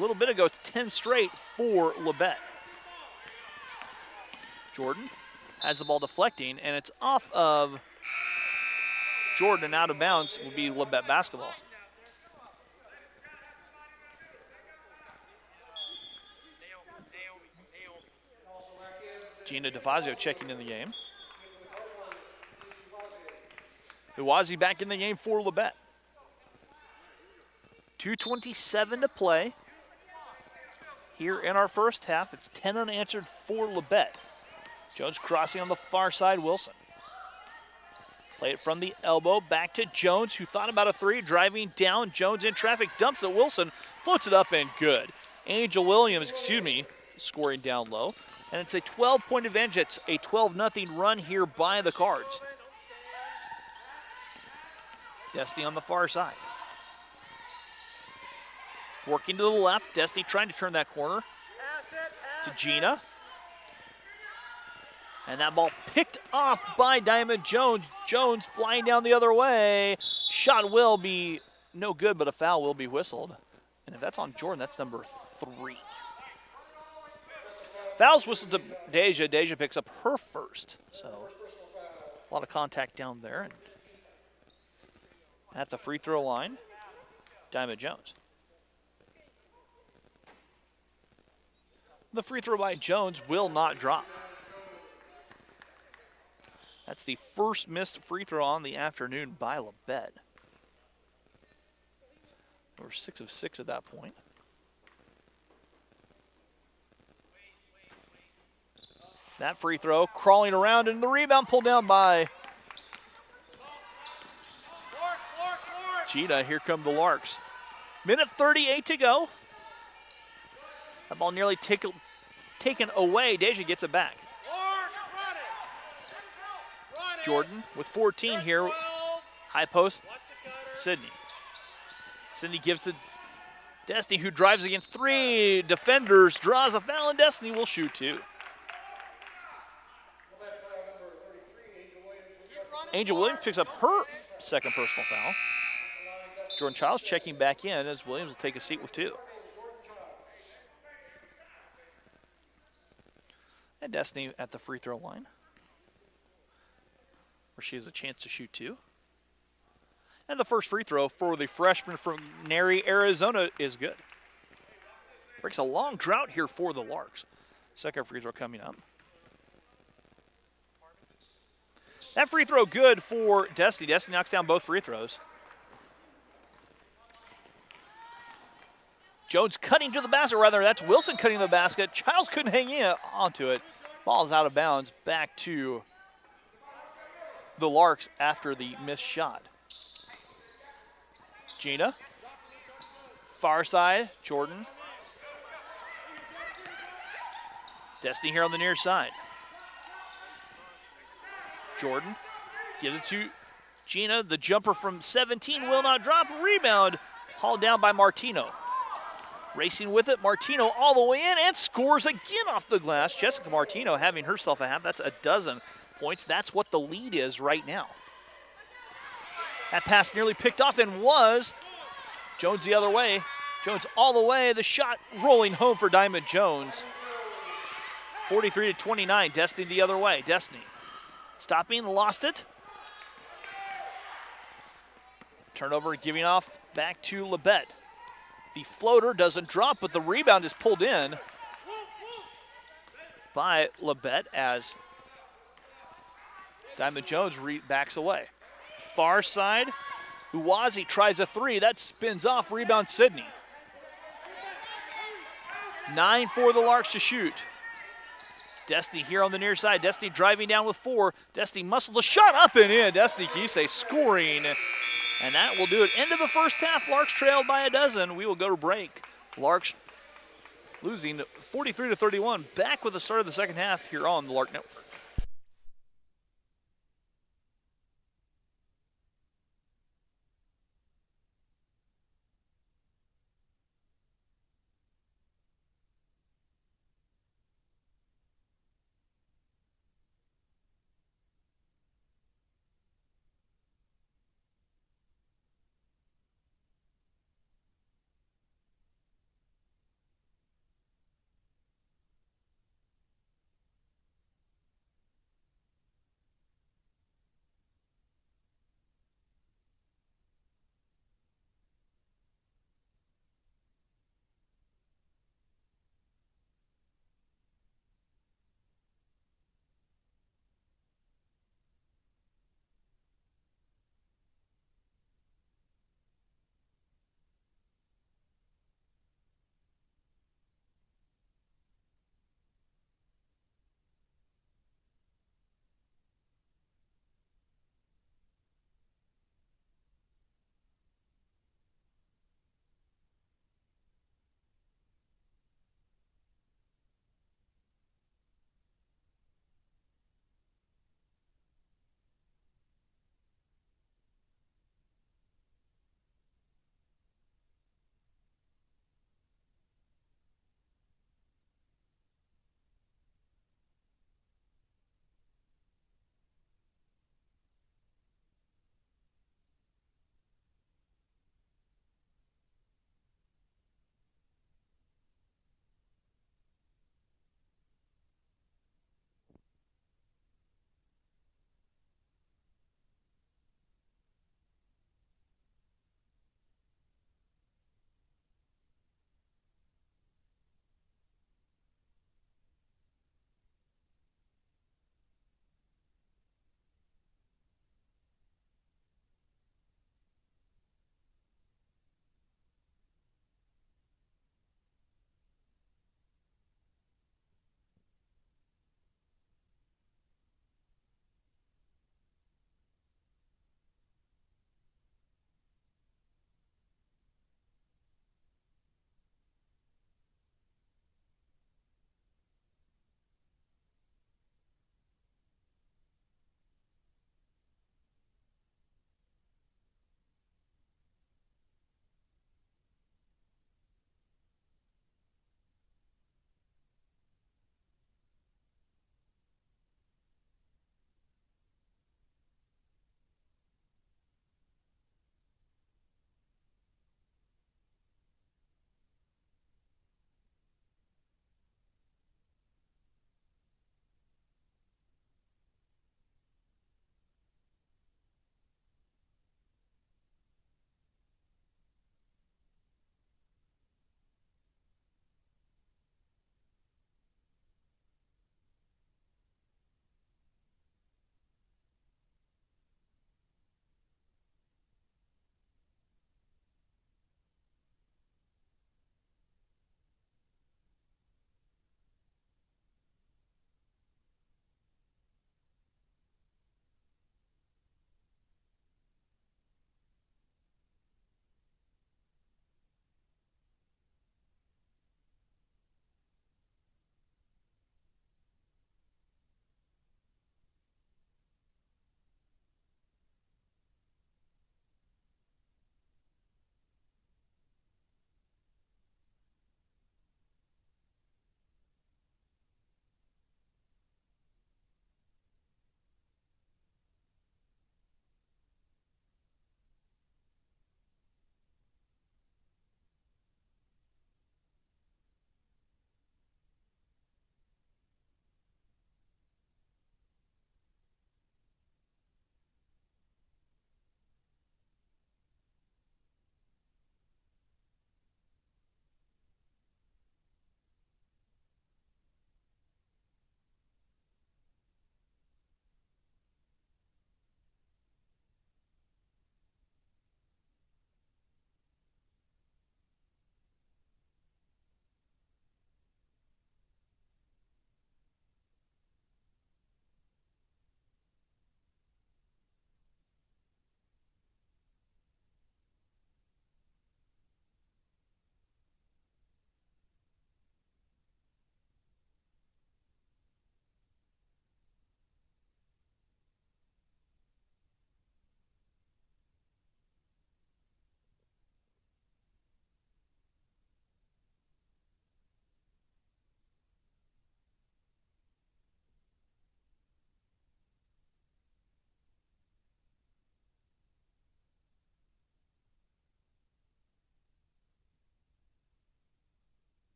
[SPEAKER 2] little bit ago, it's 10 straight for Labette. Jordan has the ball deflecting, and it's off of Jordan and out of bounds. Will be Labette basketball. Gina DeFazio checking in the game. Iwazi back in the game for Labette. 2:27 to play here in our first half. It's 10 unanswered for Labette. Jones crossing on the far side, Wilson. Play it from the elbow, back to Jones, who thought about a three, driving down. Jones in traffic, dumps it. Wilson floats it up and good. Angel Williams, scoring down low. And it's a 12-point advantage. It's a 12-0 run here by the Cards. Destiny on the far side. Working to the left. Destiny trying to turn that corner to Gina. And that ball picked off by Diamond Jones. Jones flying down the other way. Shot will be no good, but a foul will be whistled. And if that's on Jordan, that's number 3. Fouls whistled to Deja. Deja picks up her first. So a lot of contact down there. And at the free throw line, Diamond Jones. The free throw by Jones will not drop. That's the first missed free throw on the afternoon by Labette. We're 6 of 6 at that point. That free throw crawling around, and the rebound pulled down by Gina. Here come the Larks. Minute 38 to go. That ball nearly taken away. Deja gets it back. Jordan with 14 here. High post, Sydney. Sydney gives it Destiny, who drives against 3 defenders, draws a foul, and Destiny will shoot 2. Angel Williams picks up her second personal foul. Jordan Childs checking back in as Williams will take a seat with 2. And Destiny at the free throw line, where she has a chance to shoot 2. And the first free throw for the freshman from Nary, Arizona is good. Breaks a long drought here for the Larks. Second free throw coming up. That free throw good for Destiny. Destiny knocks down both free throws. Jones cutting to the basket, rather that's Wilson cutting the basket. Childs couldn't hang in onto it. Ball's out of bounds, back to the Larks after the missed shot. Gina, far side, Jordan. Destiny here on the near side. Jordan gives it to Gina. The jumper from 17 will not drop. Rebound hauled down by Martino. Racing with it, Martino all the way in and scores again off the glass. Jessica Martino having herself a half. That's a dozen points. That's what the lead is right now. That pass nearly picked off and was. Jones the other way. Jones all the way. The shot rolling home for Diamond Jones. 43-29. Destiny the other way. Destiny stopping, lost it. Turnover giving off back to Labette. The floater doesn't drop, but the rebound is pulled in by Labette as Diamond Jones backs away. Far side, Uwazi tries a three. That spins off. Rebound Sydney. 9 for the Larks to shoot. Destiny here on the near side. Destiny driving down with 4. Destiny muscled the shot up and in. Destiny Kise scoring. And that will do it. End of the first half. Larks trailed by a dozen. We will go to break. Larks losing 43-31. Back with the start of the second half here on the Lark Network.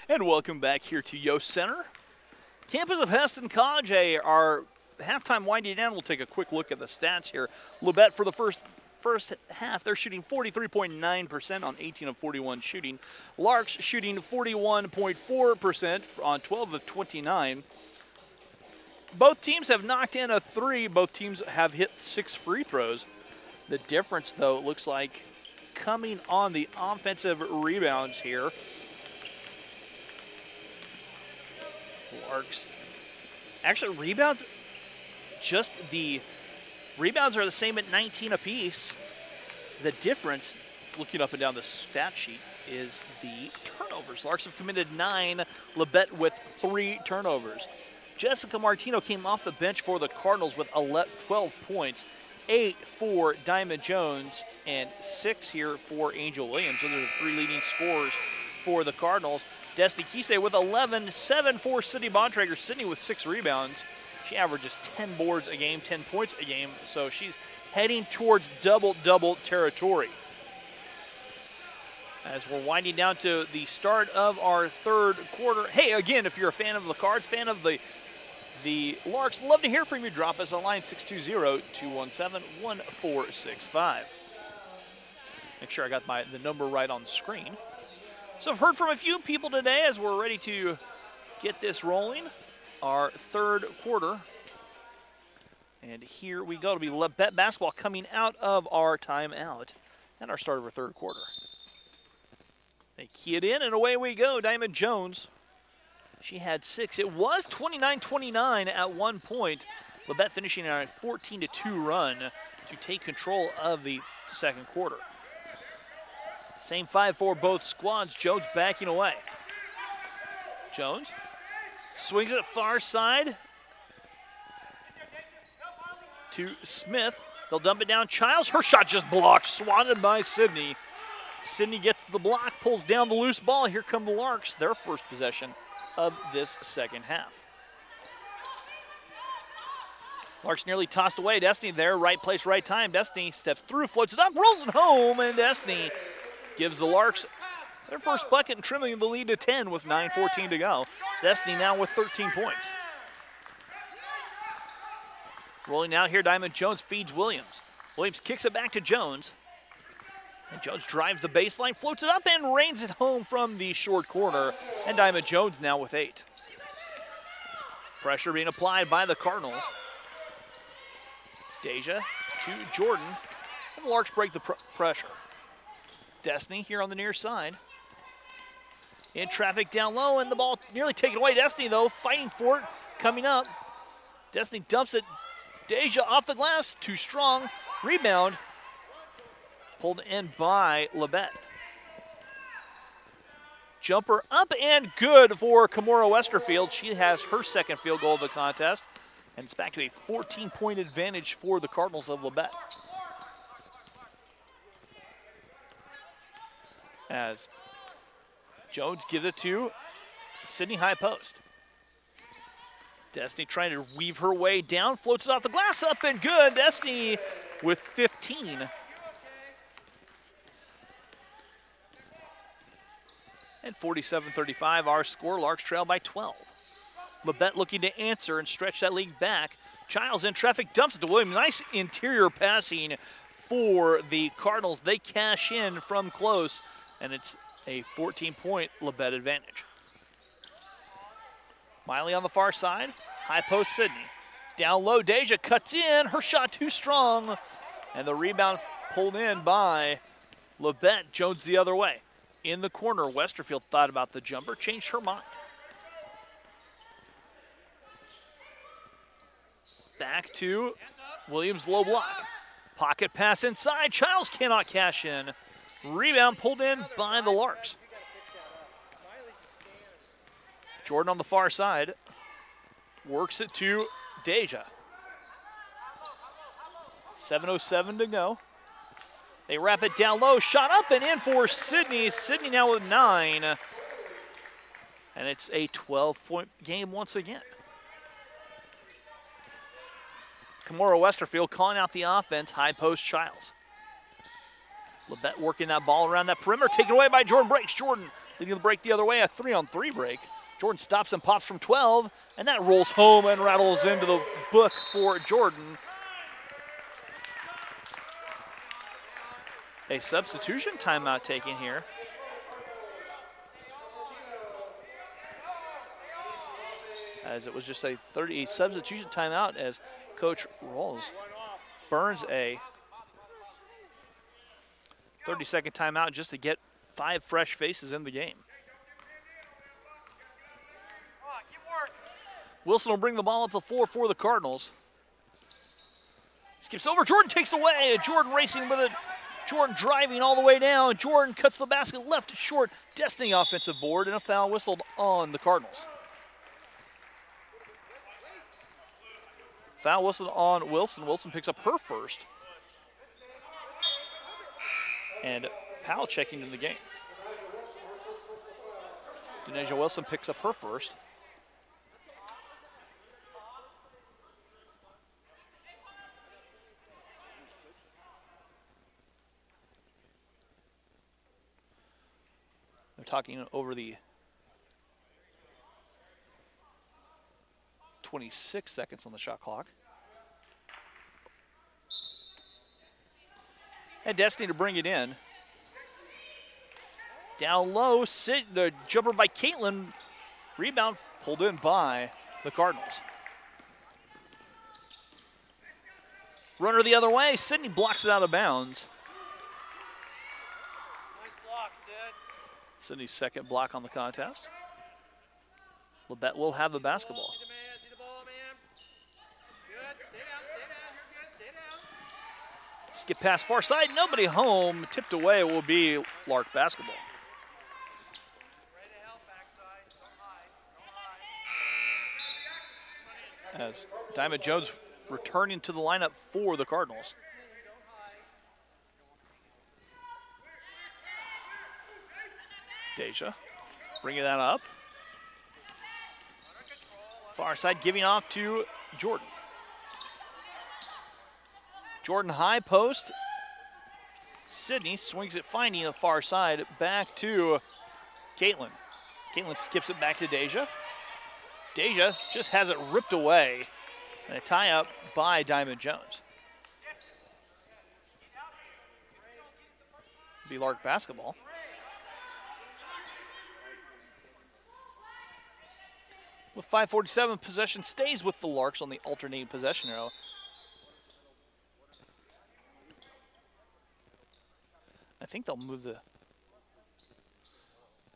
[SPEAKER 2] And welcome back here to Yost Center. Campus of Heston College, our halftime winding down. We'll take a quick look at the stats here. Labette for the first half, they're shooting 43.9% on 18 of 41 shooting. Larks shooting 41.4% on 12 of 29. Both teams have knocked in a three. Both teams have hit 6 free throws. The difference, though, it looks like coming on the offensive rebounds here. Larks. Actually, rebounds, just the rebounds are the same at 19 apiece. The difference, looking up and down the stat sheet, is the turnovers. Larks have committed 9, Labette with 3 turnovers. Jessica Martino came off the bench for the Cardinals with 12 points, 8 for Diamond Jones, and 6 here for Angel Williams. Those are the 3 leading scorers for the Cardinals. Destiny Kise with 11, 7 for Sydney Bontrager. Sydney with 6 rebounds. She averages 10 boards a game, 10 points a game, so she's heading towards double-double territory. As we're winding down to the start of our third quarter. Hey, again, if you're a fan of the Cards, fan of the Larks, love to hear from you. Drop us a line, 620-217-1465. Make sure I got the number right on the screen. So I've heard from a few people today as we're ready to get this rolling. Our third quarter. And here we go. It'll be Labette basketball coming out of our timeout and our start of our third quarter. They key it in, and away we go. Diamond Jones. She had 6. It was 29-29 at one point. Labette finishing on a 14-2 run to take control of the second quarter. Same 5 for both squads. Jones backing away. Jones swings it far side to Smith. They'll dump it down. Childs, her shot just blocked, swatted by Sydney. Sydney gets the block, pulls down the loose ball. Here come the Larks, their first possession of this second half. Larks nearly tossed away. Destiny there, right place, right time. Destiny steps through, floats it up, rolls it home, and Destiny gives the Larks their first bucket and trimming the lead to 10 with 9:14 to go. Destiny now with 13 points. Rolling out here, Diamond Jones feeds Williams. Williams kicks it back to Jones. And Jones drives the baseline, floats it up, and rains it home from the short corner. And Diamond Jones now with 8. Pressure being applied by the Cardinals. Deja to Jordan. And the Larks break the pressure. Destiny here on the near side. In traffic down low, and the ball nearly taken away. Destiny, though, fighting for it, coming up. Destiny dumps it. Deja off the glass, too strong. Rebound. Pulled in by Labette. Jumper up and good for Kimora Westerfield. She has her second field goal of the contest. And it's back to a 14-point advantage for the Cardinals of Labette. As Jones gives it to Sydney high post. Destiny trying to weave her way down, floats it off the glass, up and good. Destiny with 15. And 47-35, our score. Larks trail by 12. Labette looking to answer and stretch that lead back. Childs in traffic, dumps it to Williams. Nice interior passing for the Cardinals. They cash in from close, and it's a 14-point Labette advantage. Miley on the far side. High post Sydney. Down low, Deja cuts in. Her shot too strong. And the rebound pulled in by Labette. Jones the other way. In the corner, Westerfield thought about the jumper, changed her mind. Back to Williams, low block. Pocket pass inside. Childs cannot cash in. Rebound pulled in by the Larks. Jordan on the far side. Works it to Deja. 7:07 to go. They wrap it down low. Shot up and in for Sydney. Sydney now with 9. And it's a 12-point game once again. Kimora Westerfield calling out the offense. High post Childs. Labette working that ball around that perimeter. Taken away by Jordan Breaks. Jordan leading the break the other way, a 3-on-3 break. Jordan stops and pops from 12, and that rolls home and rattles into the book for Jordan. A substitution timeout taken here. As it was just a substitution timeout as Coach Rawls burns a 30-second timeout just to get 5 fresh faces in the game. Wilson will bring the ball up the floor for the Cardinals. Skips over, Jordan takes away, Jordan racing with it. Jordan driving all the way down. Jordan cuts the basket left to short. Destiny offensive board and a foul whistled on the Cardinals. Foul whistled on Wilson. Wilson picks up her first. And Powell checking in the game. Denasia Wilson picks up her first. They're talking over the 26 seconds on the shot clock. And Destiny to bring it in. Down low, the jumper by Caitlin. Rebound pulled in by the Cardinals. Runner the other way, Sydney blocks it out of bounds.
[SPEAKER 12] Nice block, Sid.
[SPEAKER 2] Sydney's second block on the contest. Labette will have the basketball.
[SPEAKER 12] See the ball, man. Good. Stay down. You're good. Stay down.
[SPEAKER 2] Skip pass far side, nobody home. Tipped away will be Lark basketball.
[SPEAKER 12] Ready to help backside. Don't hide.
[SPEAKER 2] As Diamond Jones returning to the lineup for the Cardinals. Deja bringing that up. Far side giving off to Jordan. Jordan high post. Sydney swings it, finding the far side back to Caitlin. Caitlin skips it back to Deja. Deja just has it ripped away. And a tie up by Diamond Jones. Be Lark basketball. With 5:47, possession stays with the Larks on the alternating possession arrow. I think they'll move the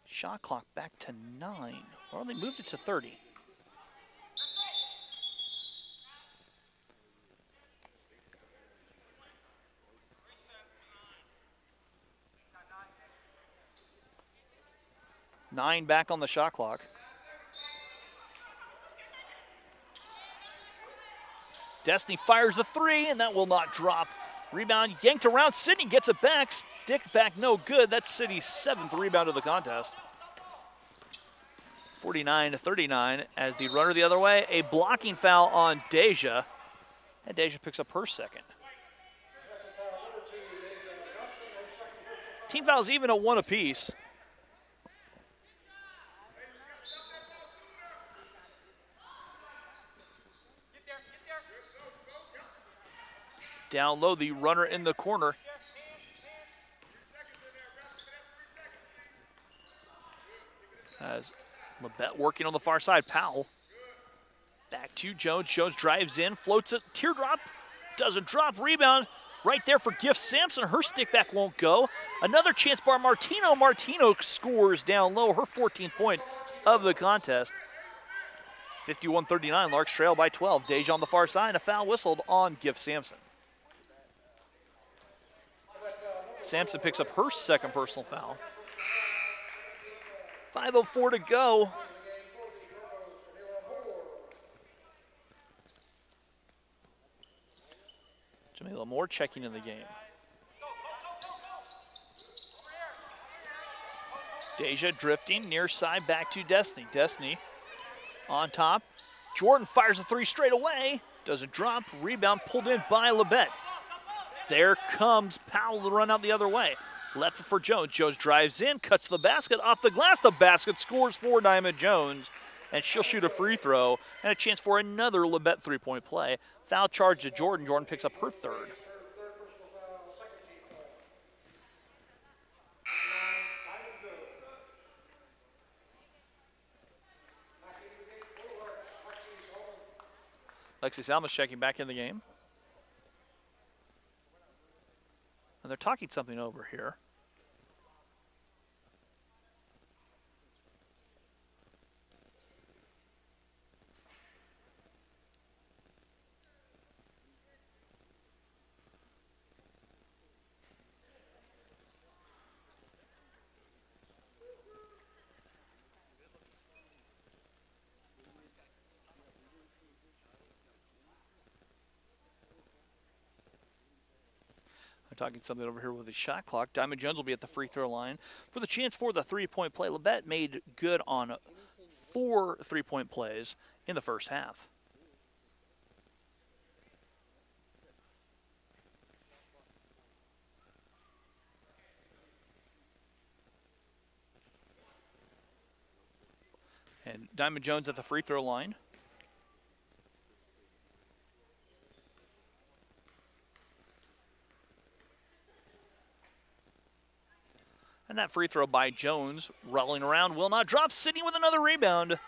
[SPEAKER 2] shot clock back to 9. Or they moved it to 30. Nine back on the shot clock. Destiny fires a 3, and that will not drop. Rebound yanked around. Sydney gets it back. Stick back, no good. That's City's 7th rebound of the contest. 49-39 as the runner the other way. A blocking foul on Deja. And Deja picks up her second. Team fouls even at 1 apiece. Down low, the runner in the corner. As Labette working on the far side. Powell back to Jones. Jones drives in, floats it, teardrop, doesn't drop. Rebound right there for Gift Sampson. Her stick back won't go. Another chance by Martino. Martino scores down low, her 14th point of the contest. 51-39, Larks trail by 12. Deja on the far side, a foul whistled on Gift Sampson. Sampson picks up her second personal foul. 5:04 to go. Jamila Moore checking in the game. Deja drifting near side back to Destiny. Destiny on top. Jordan fires a 3 straight away. Doesn't drop. Rebound pulled in by Labette. There comes Powell to run out the other way. Left for Jones. Jones drives in, cuts the basket off the glass. The basket scores for Diamond Jones, and she'll shoot a free throw and a chance for another Labette three-point play. Foul charge to Jordan. Jordan picks up her third. Lexi Salmon's checking back in the game. And they're talking something over here. Talking something over here with the shot clock. Diamond Jones will be at the free throw line for the chance for the three-point play. Labette made good on 4 three-point plays in the first half. And Diamond Jones at the free throw line. And that free throw by Jones, rolling around, will not drop. Sydney with another rebound.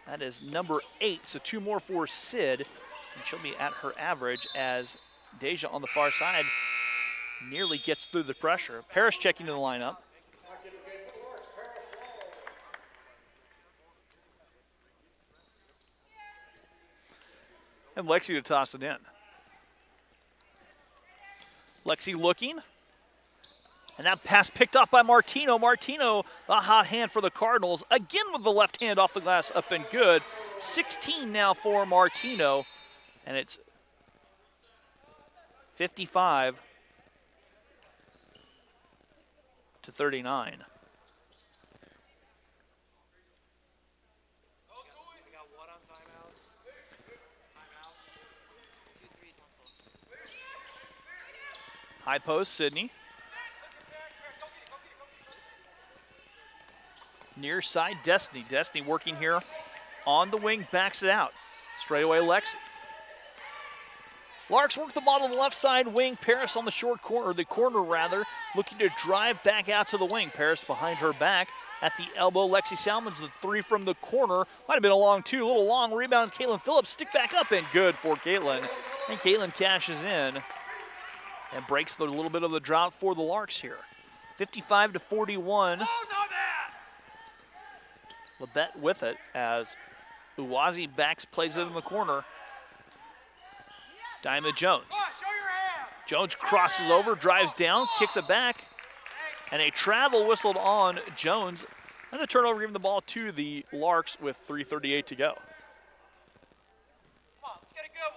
[SPEAKER 2] That is number 8, so 2 more for Sid. And she'll be at her average as Deja on the far side nearly gets through the pressure. Parrish checking to the lineup. And Lexi to toss it in. Lexi looking. And that pass picked off by Martino. Martino, a hot hand for the Cardinals. Again with the left hand off the glass, up and good. 16 now for Martino. And it's 55 to 39. High post, Sydney. Near side, Destiny. Destiny working here on the wing, backs it out. Straight away, Lexi. Larks work the ball to the left side wing. Paris on the short corner, or the corner rather, looking to drive back out to the wing. Paris behind her back at the elbow. Lexi Salmons, the 3 from the corner. Might have been a long 2, a little long rebound. Caitlin Phillips, stick back up and good for Caitlin. And Caitlin cashes in and breaks the little bit of the drought for the Larks here. 55 to 41. Labette with it as Uwazi plays it in the corner. Diamond Jones. Jones crosses over, drives down, kicks it back, and a travel whistled on Jones. And the turnover giving the ball to the Larks with 3:38 to go.
[SPEAKER 12] Let's get a good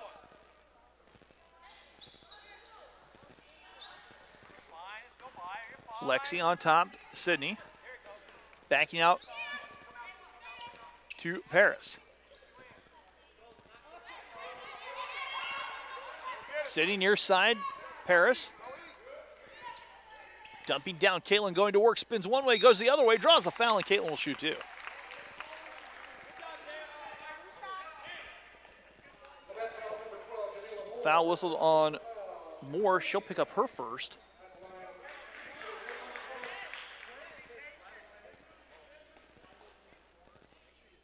[SPEAKER 12] one.
[SPEAKER 2] Lexi on top, Sydney. Backing out to Paris. Sitting near side, Paris. Dumping down, Caitlin going to work, spins one way, goes the other way, draws a foul, and Caitlin will shoot 2. Foul whistled on Moore. She'll pick up her first.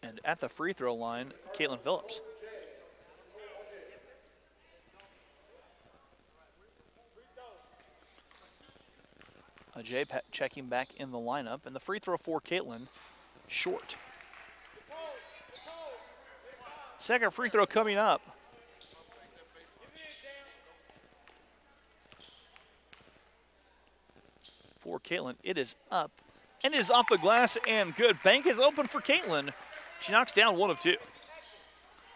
[SPEAKER 2] And at the free throw line, Caitlin Phillips. Ajay checking back in the lineup, and the free throw for Caitlin, short. Second free throw coming up. For Caitlin, it is up, and it is off the glass and good. Bank is open for Caitlin. She knocks down 1 of 2.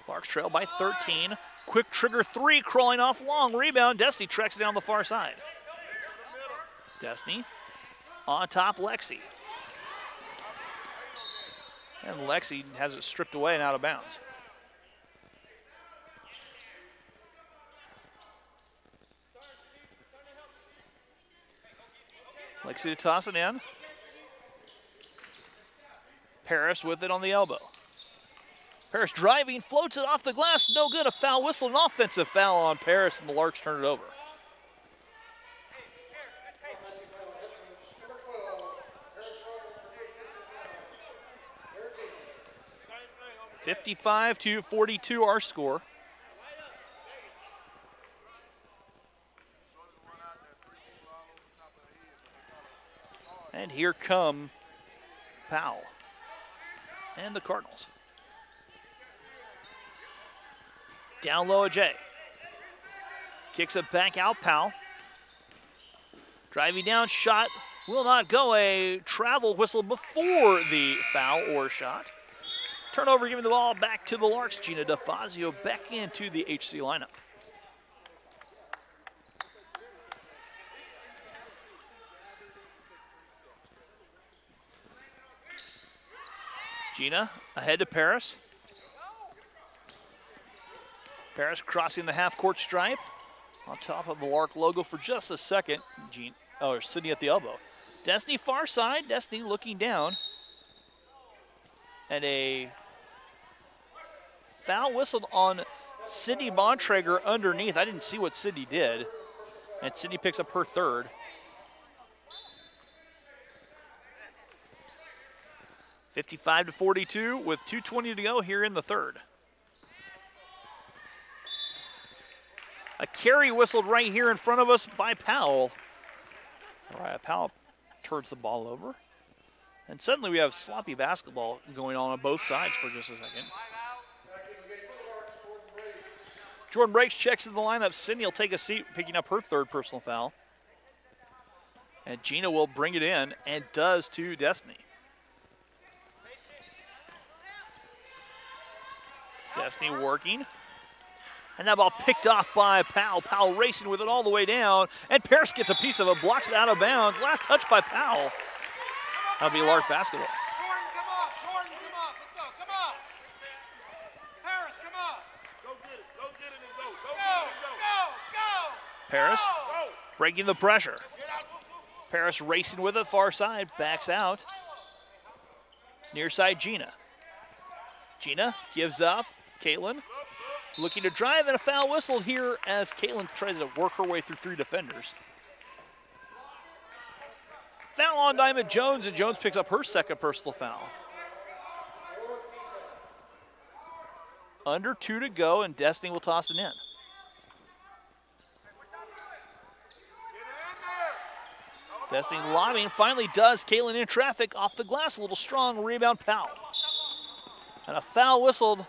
[SPEAKER 2] Larks trail by 13. Quick trigger 3, crawling off long. Rebound, Destiny tracks it down the far side. Destiny on top, Lexi. And Lexi has it stripped away and out of bounds. Lexi to toss it in. Paris with it on the elbow. Paris driving, floats it off the glass, no good. A foul whistle, an offensive foul on Paris, and the Larks turn it over. (55-42) our score. And here come Powell and the Cardinals. Down low, Ajay. Kicks it back out, Powell. Driving down, shot will not go. A travel whistle before the foul or shot. Turnover, giving the ball back to the Larks. Gina DeFazio back into the HC lineup. Gina ahead to Paris. Paris crossing the half-court stripe. On top of the Lark logo for just a second. Sydney at the elbow. Destiny far side. Destiny looking down. And a foul whistled on Sydney Bontrager underneath. I didn't see what Sydney did. And Sydney picks up her third. 55-42 with 2:20 to go here in the third. A carry whistled right here in front of us by Powell. All right, Powell turns the ball over. And suddenly we have sloppy basketball going on both sides for just a second. Jordan Breaks checks in the lineup. Sydney will take a seat, picking up her third personal foul. And Gina will bring it in, and does to Destiny. Destiny working. And that ball picked off by Powell. Powell racing with it all the way down. And Paris gets a piece of it, blocks it out of bounds. Last touch by Powell. That'll be Lark basketball.
[SPEAKER 12] Jordan, come on. Jordan, come on. Let's go. Come on. Paris, come on. Go get it. Go get it and go. Go get it and go.
[SPEAKER 2] Paris breaking the pressure. Paris racing with it, far side, backs out. Near side, Gina. Gina gives up. Caitlin looking to drive, and a foul whistled here as Caitlin tries to work her way through three defenders. Foul on Diamond Jones, and Jones picks up her second personal foul. Under 2 to go, and Destiny will toss it in. Destiny lobbing, finally does. Caitlin in traffic, off the glass, a little strong, rebound Powell. And a foul whistled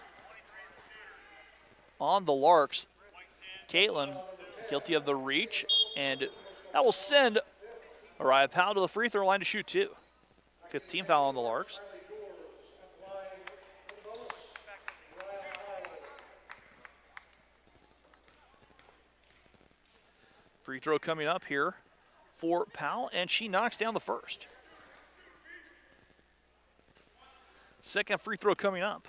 [SPEAKER 2] on the Larks. Caitlin guilty of the reach, and that will send Araya Powell to the free throw line to shoot 2. 15 foul on the Larks. Free throw coming up here for Powell, and she knocks down the first. Second free throw coming up.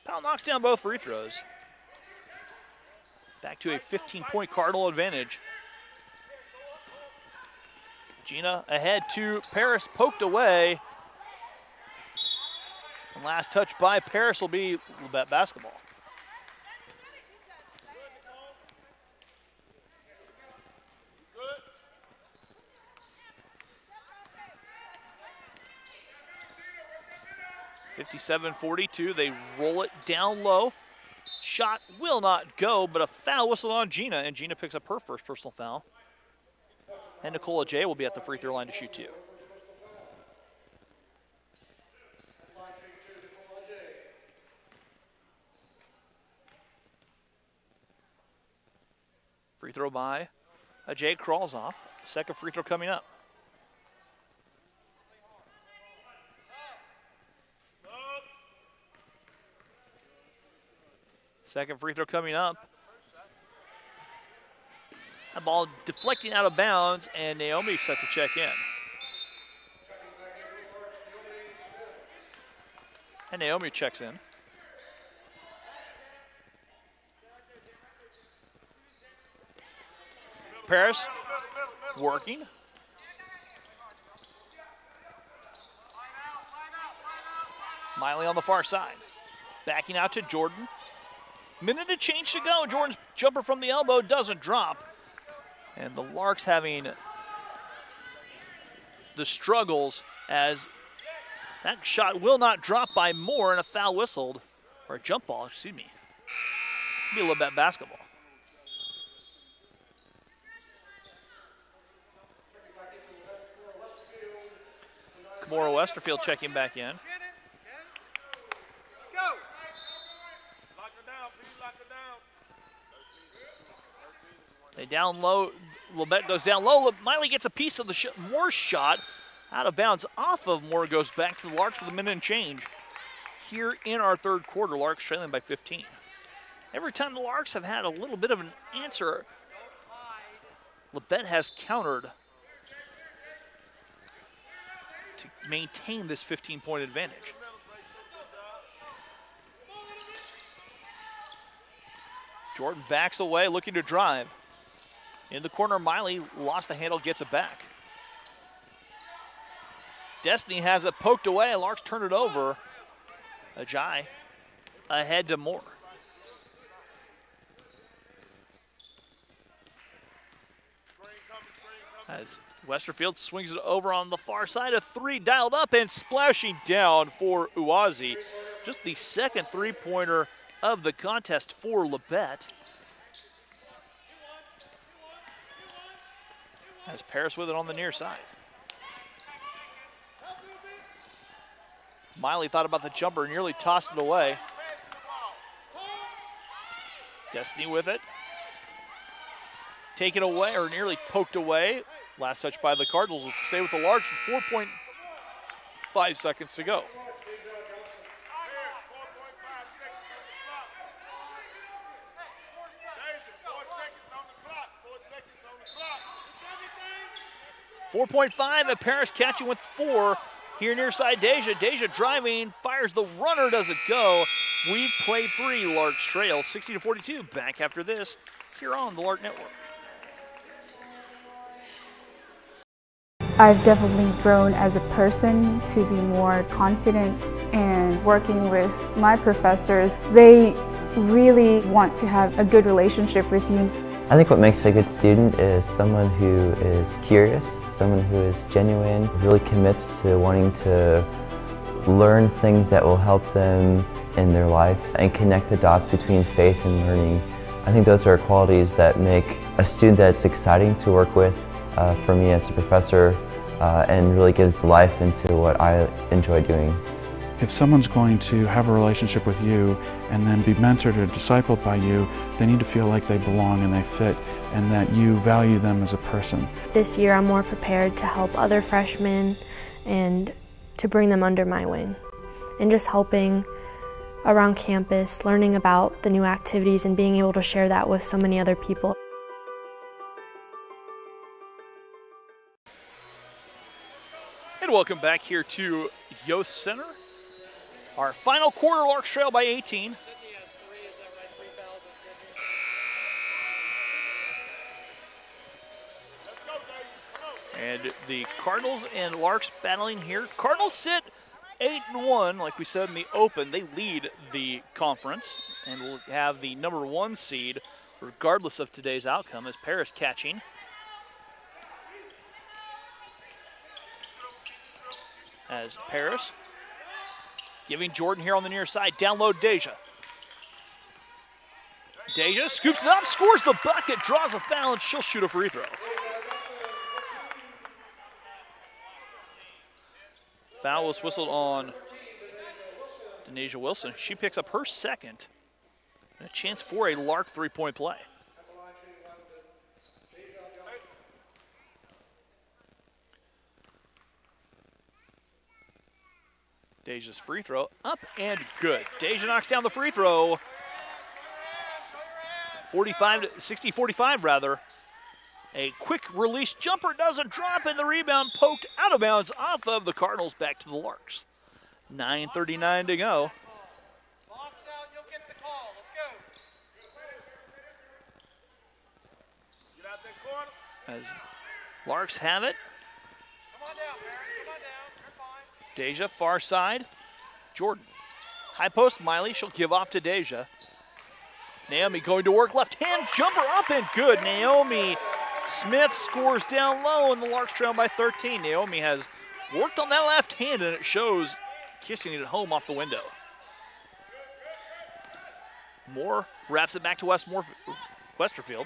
[SPEAKER 2] Powell knocks down both free throws. Back to a 15-point Cardinal advantage. Gina ahead to Paris, poked away. And last touch by Paris will be Labette basketball. (57-42). They roll it down low. Shot will not go, but a foul whistle on Gina, and Gina picks up her first personal foul. And Nicola J will be at the free throw line to shoot 2. Free throw by Ajay crawls off. Second free throw coming up. Second free throw coming up. That ball deflecting out of bounds, and Naomi set to check in. And Naomi checks in. Paris working. Miley on the far side. Backing out to Jordan. Minute and change to go. Jordan's jumper from the elbow doesn't drop. And the Larks having the struggles as that shot will not drop by more and a foul whistled, or a jump ball, excuse me. Be a little bit basketball. Kamora Westerfield checking back in. They down low. Labette goes down low. Miley gets a piece of the Moore shot. Out of bounds off of Moore, goes back to the Larks with a minute and change. Here in our third quarter, Larks trailing by 15. Every time the Larks have had a little bit of an answer, Labette has countered to maintain this 15-point advantage. Jordan backs away, looking to drive. In the corner, Miley lost the handle, gets it back. Destiny has it poked away. Larks turn it over. Ajay ahead to Moore. As Westerfield swings it over on the far side, a three dialed up and splashing down for Uwazi. Just the second three-pointer of the contest for Labette. As Paris with it on the near side. Miley thought about the jumper, nearly tossed it away. Destiny with it. Taken away, or nearly poked away. Last touch by the Cardinals will stay with the Larks with 4.5 seconds to go. .5 and Paris catching with 4 here near side Deja. Deja driving, fires the runner, doesn't go. We've played 3, Larks trail 60-42. Back after this here on the Lark Network.
[SPEAKER 13] I've definitely grown as a person to be more confident, and working with my professors, they really want to have a good relationship with you.
[SPEAKER 14] I think what makes a good student is someone who is curious, someone who is genuine, really commits to wanting to learn things that will help them in their life and connect the dots between faith and learning. I think those are qualities that make a student that's exciting to work with for me as a professor, and really gives life into what I enjoy doing.
[SPEAKER 15] If someone's going to have a relationship with you and then be mentored or discipled by you, they need to feel like they belong and they fit, and that you value them as a person.
[SPEAKER 16] This year I'm more prepared to help other freshmen and to bring them under my wing. And just helping around campus, learning about the new activities and being able to share that with so many other people.
[SPEAKER 2] And welcome back here to Yost Center. Our final quarter, Larks trail by 18. And the Cardinals and Larks battling here. Cardinals sit 8-1, like we said in the open. They lead the conference and will have the #1 seed regardless of today's outcome, as Paris catching. As Paris giving Jordan here on the near side. Down low, Deja. Deja scoops it up, scores the bucket, draws a foul, and she'll shoot a free throw. Foul was whistled on Denasia Wilson. She picks up her second. And a chance for a Lark three-point play. Deja's free throw up and good. Deja knocks down the free throw. 60-45 rather. A quick release jumper doesn't drop, and the rebound poked out of bounds off of the Cardinals, back to the Larks. 9:39 to go.
[SPEAKER 12] Get out that corner.
[SPEAKER 2] as Larks have it. Deja, far side. Jordan. High post, Miley. She'll give off to Deja. Naomi going to work. Left hand jumper up and good. Naomi Smith scores down low, and the Larks trail by 13. Naomi has worked on that left hand, and it shows, kissing it home off the window. Moore wraps it back to Westerfield.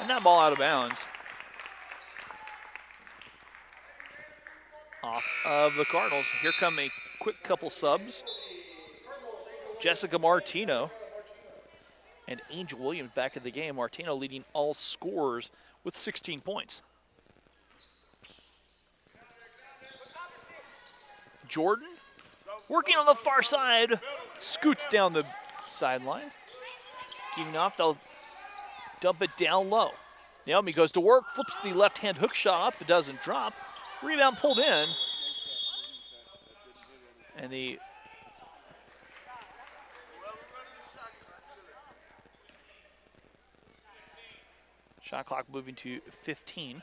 [SPEAKER 2] And that ball out of bounds. Off of the Cardinals. Here come a quick couple subs. Jessica Martino and Angel Williams back in the game. Martino leading all scorers with 16 points. Jordan working on the far side. Scoots down the sideline. Giving off, they'll dump it down low. Naomi goes to work, flips the left-hand hook shot up. It doesn't drop. Rebound pulled in. And the shot clock moving to 15.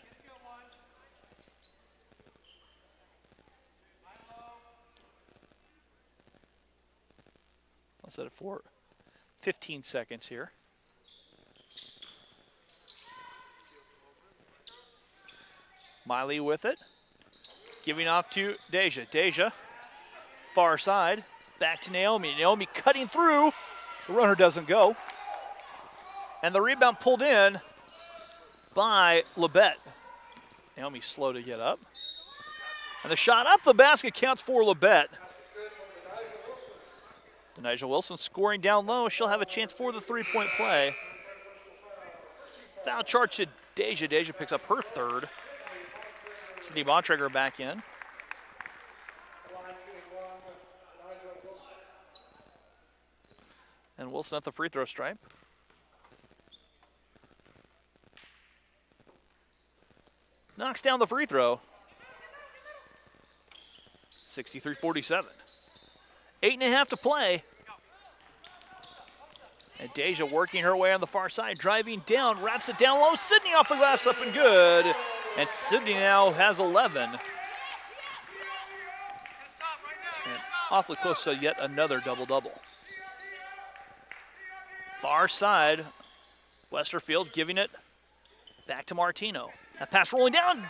[SPEAKER 2] I'll set it for 15 seconds here. Miley with it. Giving off to Deja. Deja, far side. Back to Naomi. Naomi cutting through. The runner doesn't go. And the rebound pulled in by Labette. Naomi slow to get up. And the shot up the basket counts for Labette. Denasia Wilson scoring down low. She'll have a chance for the three-point play. Foul charge to Deja. Deja picks up her third. Cindy Bontrager back in. And Wilson at the free throw stripe. Knocks down the free throw. 63-47. 8.5 to play. And Deja working her way on the far side, driving down, wraps it down low. Sydney off the glass, up and good. And Sydney now has 11. And awfully close to yet another double-double. Far side, Westerfield giving it back to Martino. That pass rolling down,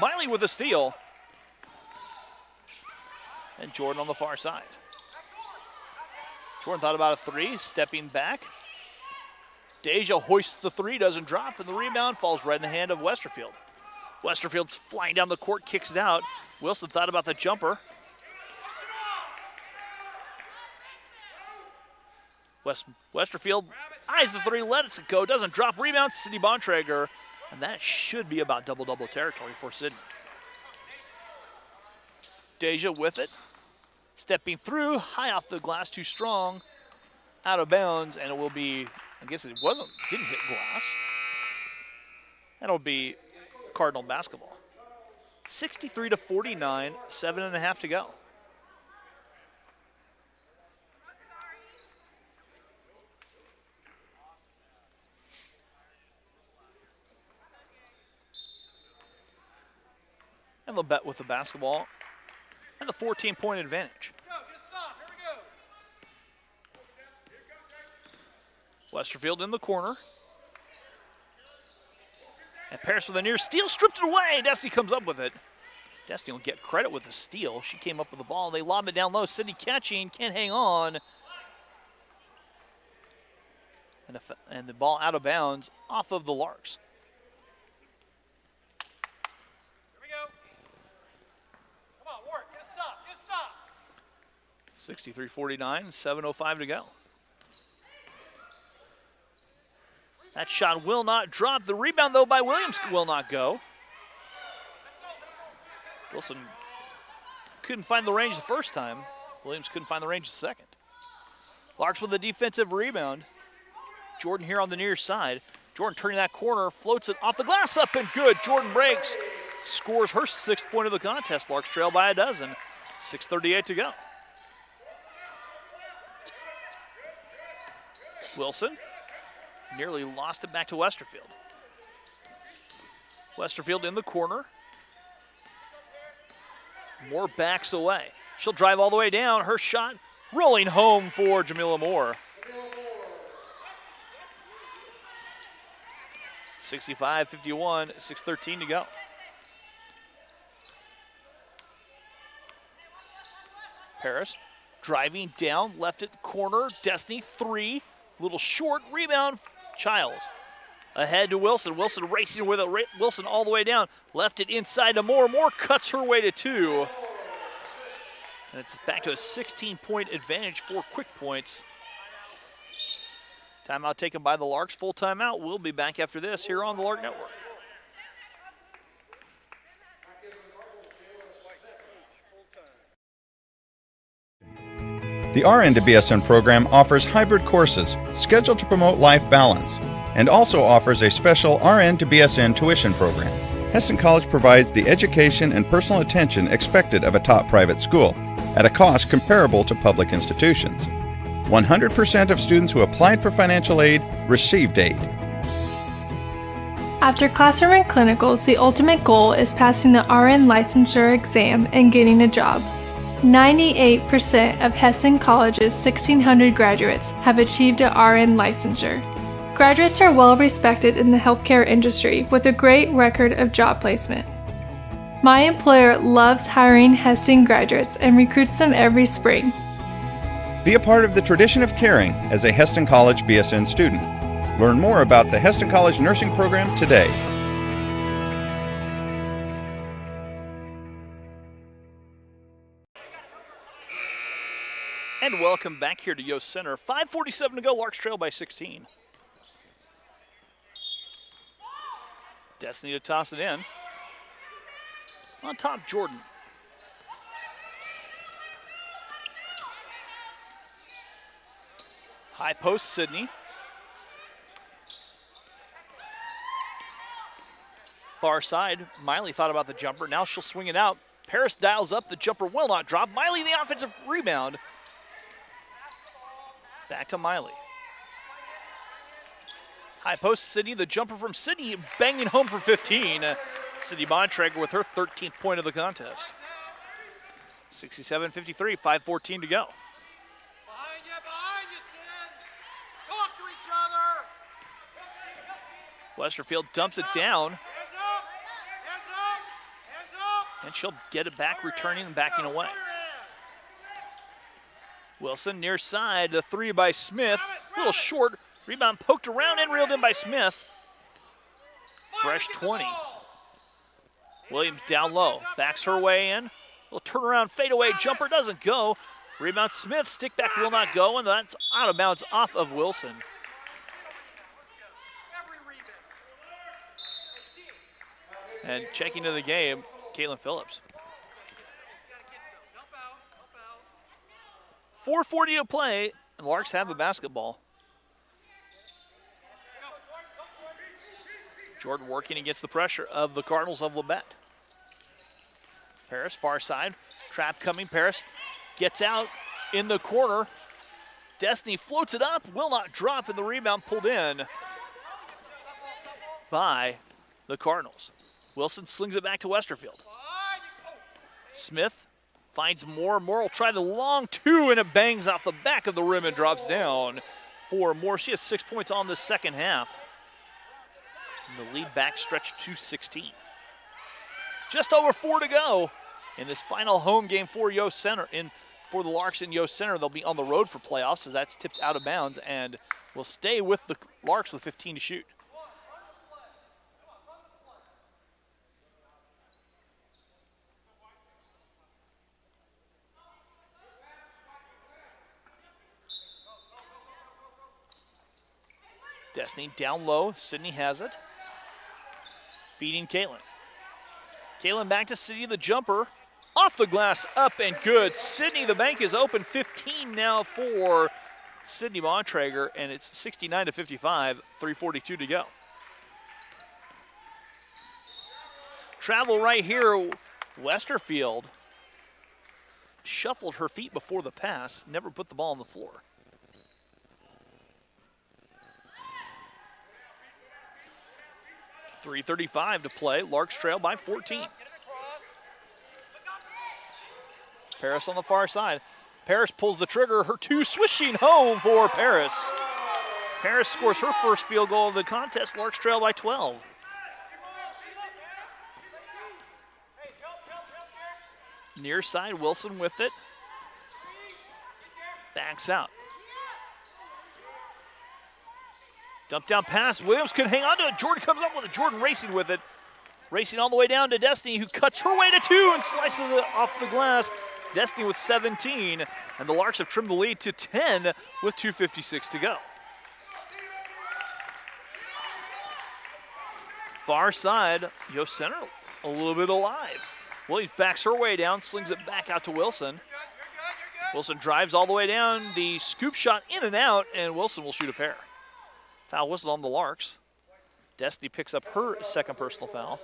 [SPEAKER 2] Miley with a steal. And Jordan on the far side. Jordan thought about a three, stepping back. Deja hoists the three, doesn't drop, and the rebound falls right in the hand of Westerfield. Westerfield's flying down the court, kicks it out. Wilson thought about the jumper. Westerfield eyes the three, lets it go, doesn't drop, rebound, Sydney Bontrager, and that should be about double-double territory for Sydney. Deja with it, stepping through, high off the glass, too strong, out of bounds, and it will be, I guess it didn't hit glass. That'll be Cardinal basketball. 63-49, 7.5 to go. And Labette with the basketball and the 14-point advantage. Westerfield in the corner. And Paris with a near steal, stripped it away. Destiny comes up with it. Destiny will get credit with the steal. She came up with the ball. They lob it down low. Sydney catching, can't hang on. And the ball out of bounds off of the Larks. 63-49, 7:05 to go. That shot will not drop. The rebound, though, by Williams will not go. Wilson couldn't find the range the first time. Williams couldn't find the range the second. Larks with a defensive rebound. Jordan here on the near side. Jordan turning that corner, floats it off the glass, up and good. Jordan breaks, scores her 6th point of the contest. Larks trail by a dozen. 6:38 to go. Wilson nearly lost it back to Westerfield. Westerfield in the corner. Moore backs away. She'll drive all the way down. Her shot rolling home for Jamila Moore. 65-51, 6:13 to go. Paris driving down, left at corner. Destiny, three. Little short rebound. Childs. Ahead to Wilson. Wilson racing with it. Wilson all the way down. Left it inside to Moore. Moore cuts her way to two. And it's back to a 16-point advantage for quick points. Timeout taken by the Larks. Full timeout. We'll be back after this here on the Lark Network.
[SPEAKER 4] The RN to BSN program offers hybrid courses scheduled to promote life balance and also offers a special RN to BSN tuition program. Hesston College provides the education and personal attention expected of a top private school at a cost comparable to public institutions. 100% of students who applied for financial aid received aid.
[SPEAKER 7] After classroom and clinicals, the ultimate goal is passing the RN licensure exam and getting a job. 98% of Hesston College's 1,600 graduates have achieved a RN licensure. Graduates are well respected in the healthcare industry with a great record of job placement. My employer loves hiring Hesston graduates and recruits them every spring.
[SPEAKER 4] Be a part of the tradition of caring as a Hesston College BSN student. Learn more about the Hesston College nursing program today.
[SPEAKER 2] And welcome back here to Yost Center. 5:47 to go. Larks trail by 16. Destiny to toss it in. On top, Jordan. High post, Sydney. Far side, Miley thought about the jumper. Now she'll swing it out. Paris dials up. The jumper will not drop. Miley, the offensive rebound. Back to Miley. High post, Sydney. The jumper from Sydney banging home for 15. Sydney Bontrager with her 13th point of the contest. 67-53, 5:14 to go.
[SPEAKER 12] Behind you, Sid. Talk to each other.
[SPEAKER 2] Westerfield dumps it down.
[SPEAKER 12] Hands up. Hands up. Hands up.
[SPEAKER 2] And she'll get it back, returning and backing away. Wilson near side, the three by Smith. A little short. Rebound poked around and reeled in by Smith. Fresh 20. Williams down low. Backs her way in. Little turnaround fadeaway jumper doesn't go. Rebound Smith. Stick back will not go, and that's out of bounds off of Wilson. And checking to the game, Caitlin Phillips. 4:40 to play, and Larks have the basketball. Jordan working against the pressure of the Cardinals of Labette. Paris, far side. Trap coming. Paris gets out in the corner. Destiny floats it up, will not drop, and the rebound pulled in by the Cardinals. Wilson slings it back to Westerfield. Smith finds Moore. Moore will try the long two, and it bangs off the back of the rim and drops down for Moore. She has 6 points on the second half. And the lead back stretched to 16. Just over 4 to go in this final home game for Yost Center. For the Larks in Yost Center, they'll be on the road for playoffs as that's tipped out of bounds and will stay with the Larks with 15 to shoot. Destiny down low. Sydney has it. Feeding Caitlin. Caitlin back to Sydney, the jumper. Off the glass, up and good. Sydney, the bank is open. 15 now for Sydney Bontrager, and it's 69-55, 3:42 to go. Travel right here, Westerfield shuffled her feet before the pass, never put the ball on the floor. 3:35 to play. Larks trail by 14. Paris on the far side. Paris pulls the trigger. Her two swishing home for Paris. Paris scores her first field goal of the contest. Larks trail by 12. Near side, Wilson with it. Backs out. Dump down pass. Williams can hang on to it. Jordan comes up with it. Jordan racing with it. Racing all the way down to Destiny, who cuts her way to 2 and slices it off the glass. Destiny with 17, and the Larks have trimmed the lead to 10 with 2:56 to go. Far side, Yost Center a little bit alive. Williams backs her way down, slings it back out to Wilson. Wilson drives all the way down. The scoop shot in and out, and Wilson will shoot a pair. Foul whistle on the Larks. Destiny picks up her second personal foul.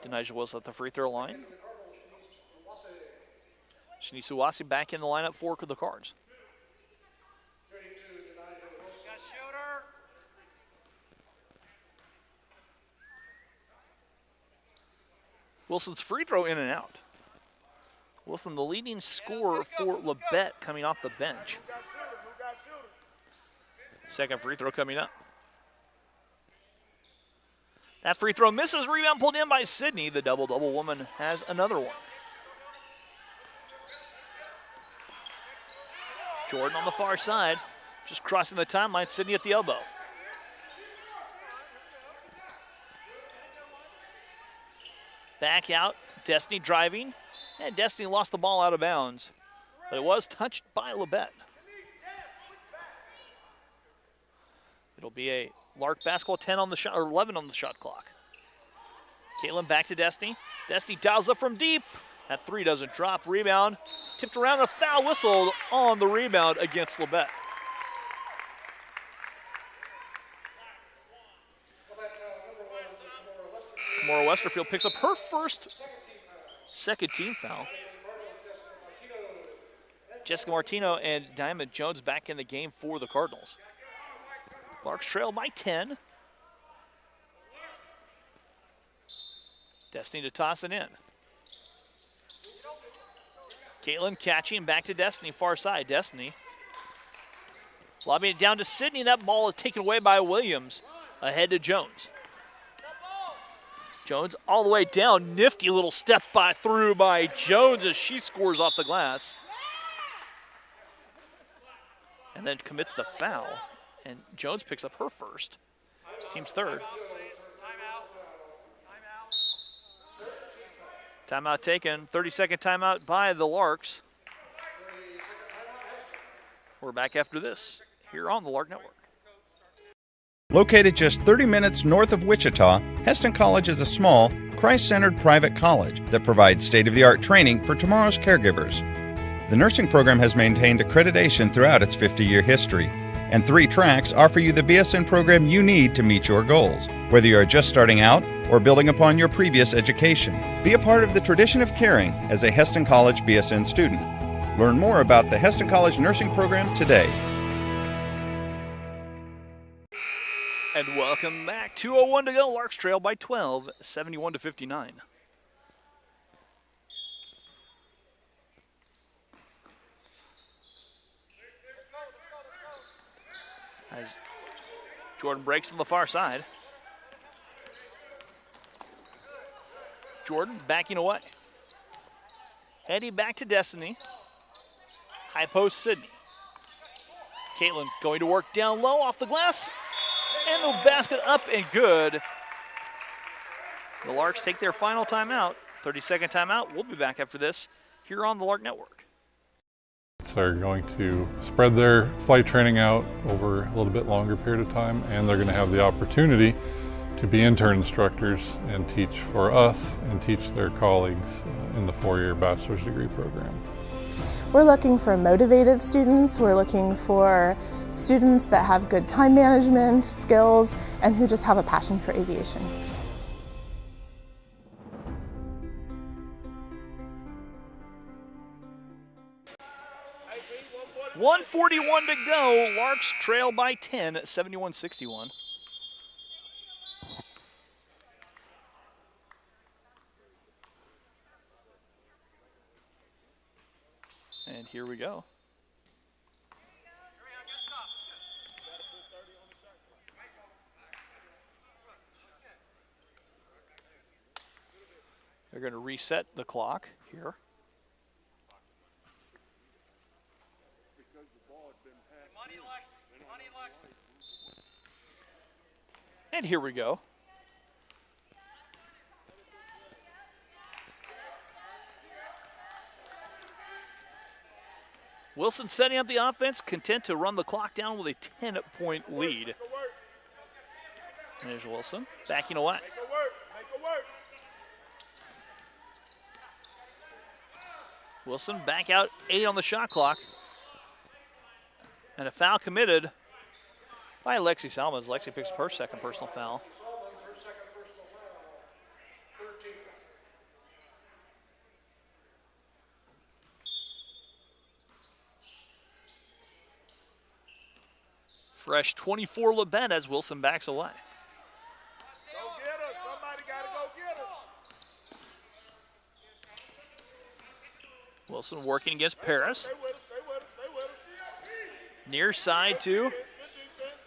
[SPEAKER 2] Denijah Wilson at the free throw line. Shanice Uwasi back in the lineup for the Cards. Wilson's free throw in and out. Wilson, the leading scorer for Labette, coming off the bench. Second free throw coming up. That free throw misses. Rebound pulled in by Sydney. The double-double woman has another one. Jordan on the far side, just crossing the timeline. Sydney at the elbow. Back out. Destiny driving. And Destiny lost the ball out of bounds. But it was touched by Labette. It'll be a Lark basketball 10 on the shot, or 11 on the shot clock. Caitlin back to Destiny. Destiny dials up from deep. That three doesn't drop. Rebound tipped around, a foul whistled on the rebound against Labette. Maura Westerfield picks up her second team foul. Jessica Martino and Diamond Jones back in the game for the Cardinals. Larks trail by 10. Destiny to toss it in. Caitlin catching back to Destiny, far side. Destiny lobbing it down to Sydney. That ball is taken away by Williams. Ahead to Jones. Jones all the way down. Nifty little step through by Jones as she scores off the glass. And then commits the foul. And Jones picks up her first. Team's third. Timeout taken. 30-second timeout by the Larks. We're back after this here on the Lark Network.
[SPEAKER 4] Located just 30 minutes north of Wichita, Heston College is a small, Christ-centered private college that provides state-of-the-art training for tomorrow's caregivers. The nursing program has maintained accreditation throughout its 50-year history, and 3 tracks offer you the BSN program you need to meet your goals, whether you are just starting out or building upon your previous education. Be a part of the tradition of caring as a Heston College BSN student. Learn more about the Heston College nursing program today.
[SPEAKER 2] And welcome back. 2:01 to go. Larks trail by 12, 71-59. As Jordan breaks on the far side. Jordan backing away. Heading back to Destiny. High post Sydney. Caitlin going to work down low off the glass. And the basket up and good. The Larks take their final timeout. 30-second timeout. We'll be back after this here on the Lark Network.
[SPEAKER 8] They're going to spread their flight training out over a little bit longer period of time, and they're going to have the opportunity to be intern instructors and teach for us and teach their colleagues in the 4-year bachelor's degree program.
[SPEAKER 9] We're looking for motivated students. We're looking for students that have good time management skills and who just have a passion for aviation.
[SPEAKER 2] .141 to go. Larks trail by 10, 71-61. here we go. They're going to reset the clock here. And here we go. Wilson setting up the offense, content to run the clock down with a 10-point lead. There's Wilson backing away. Wilson back out 8 on the shot clock. And a foul committed by Lexi Salmons. Lexi picks up her second personal foul. Fresh 24 Labette as Wilson backs away.
[SPEAKER 12] Go get her. Somebody got to go get her.
[SPEAKER 2] Wilson working against Paris. Near side to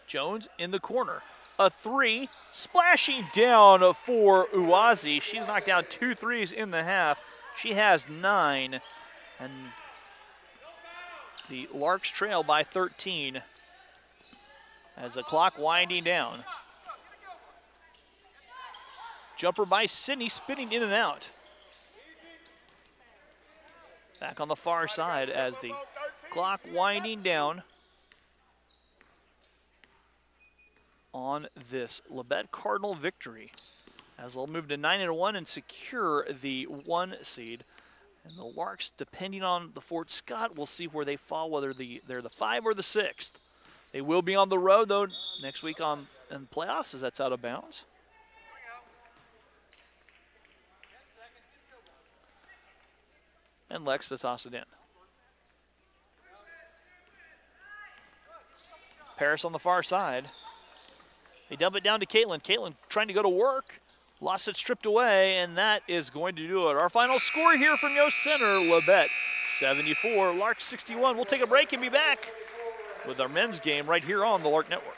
[SPEAKER 2] Jones in the corner. A 3, splashing down for Uwazi. She's knocked down 2 threes in the half. She has 9. And the Larks trail by 13 as the clock winding down. Jumper by Sydney, spinning in and out. Back on the far side as the clock winding down on this Labette Cardinal victory, as they'll move to 9-1 and secure the 1 seed. And the Larks, depending on the Fort Scott, we'll see where they fall, whether they're the 5 or the 6th. They will be on the road, though, next week in playoffs, as that's out of bounds. And Lex to toss it in. Paris on the far side. They dump it down to Caitlin. Caitlin trying to go to work. Lost it, stripped away, and that is going to do it. Our final score here from Yost Center, Labette 74, Lark 61. We'll take a break and be back with our men's game right here on the Lark Network.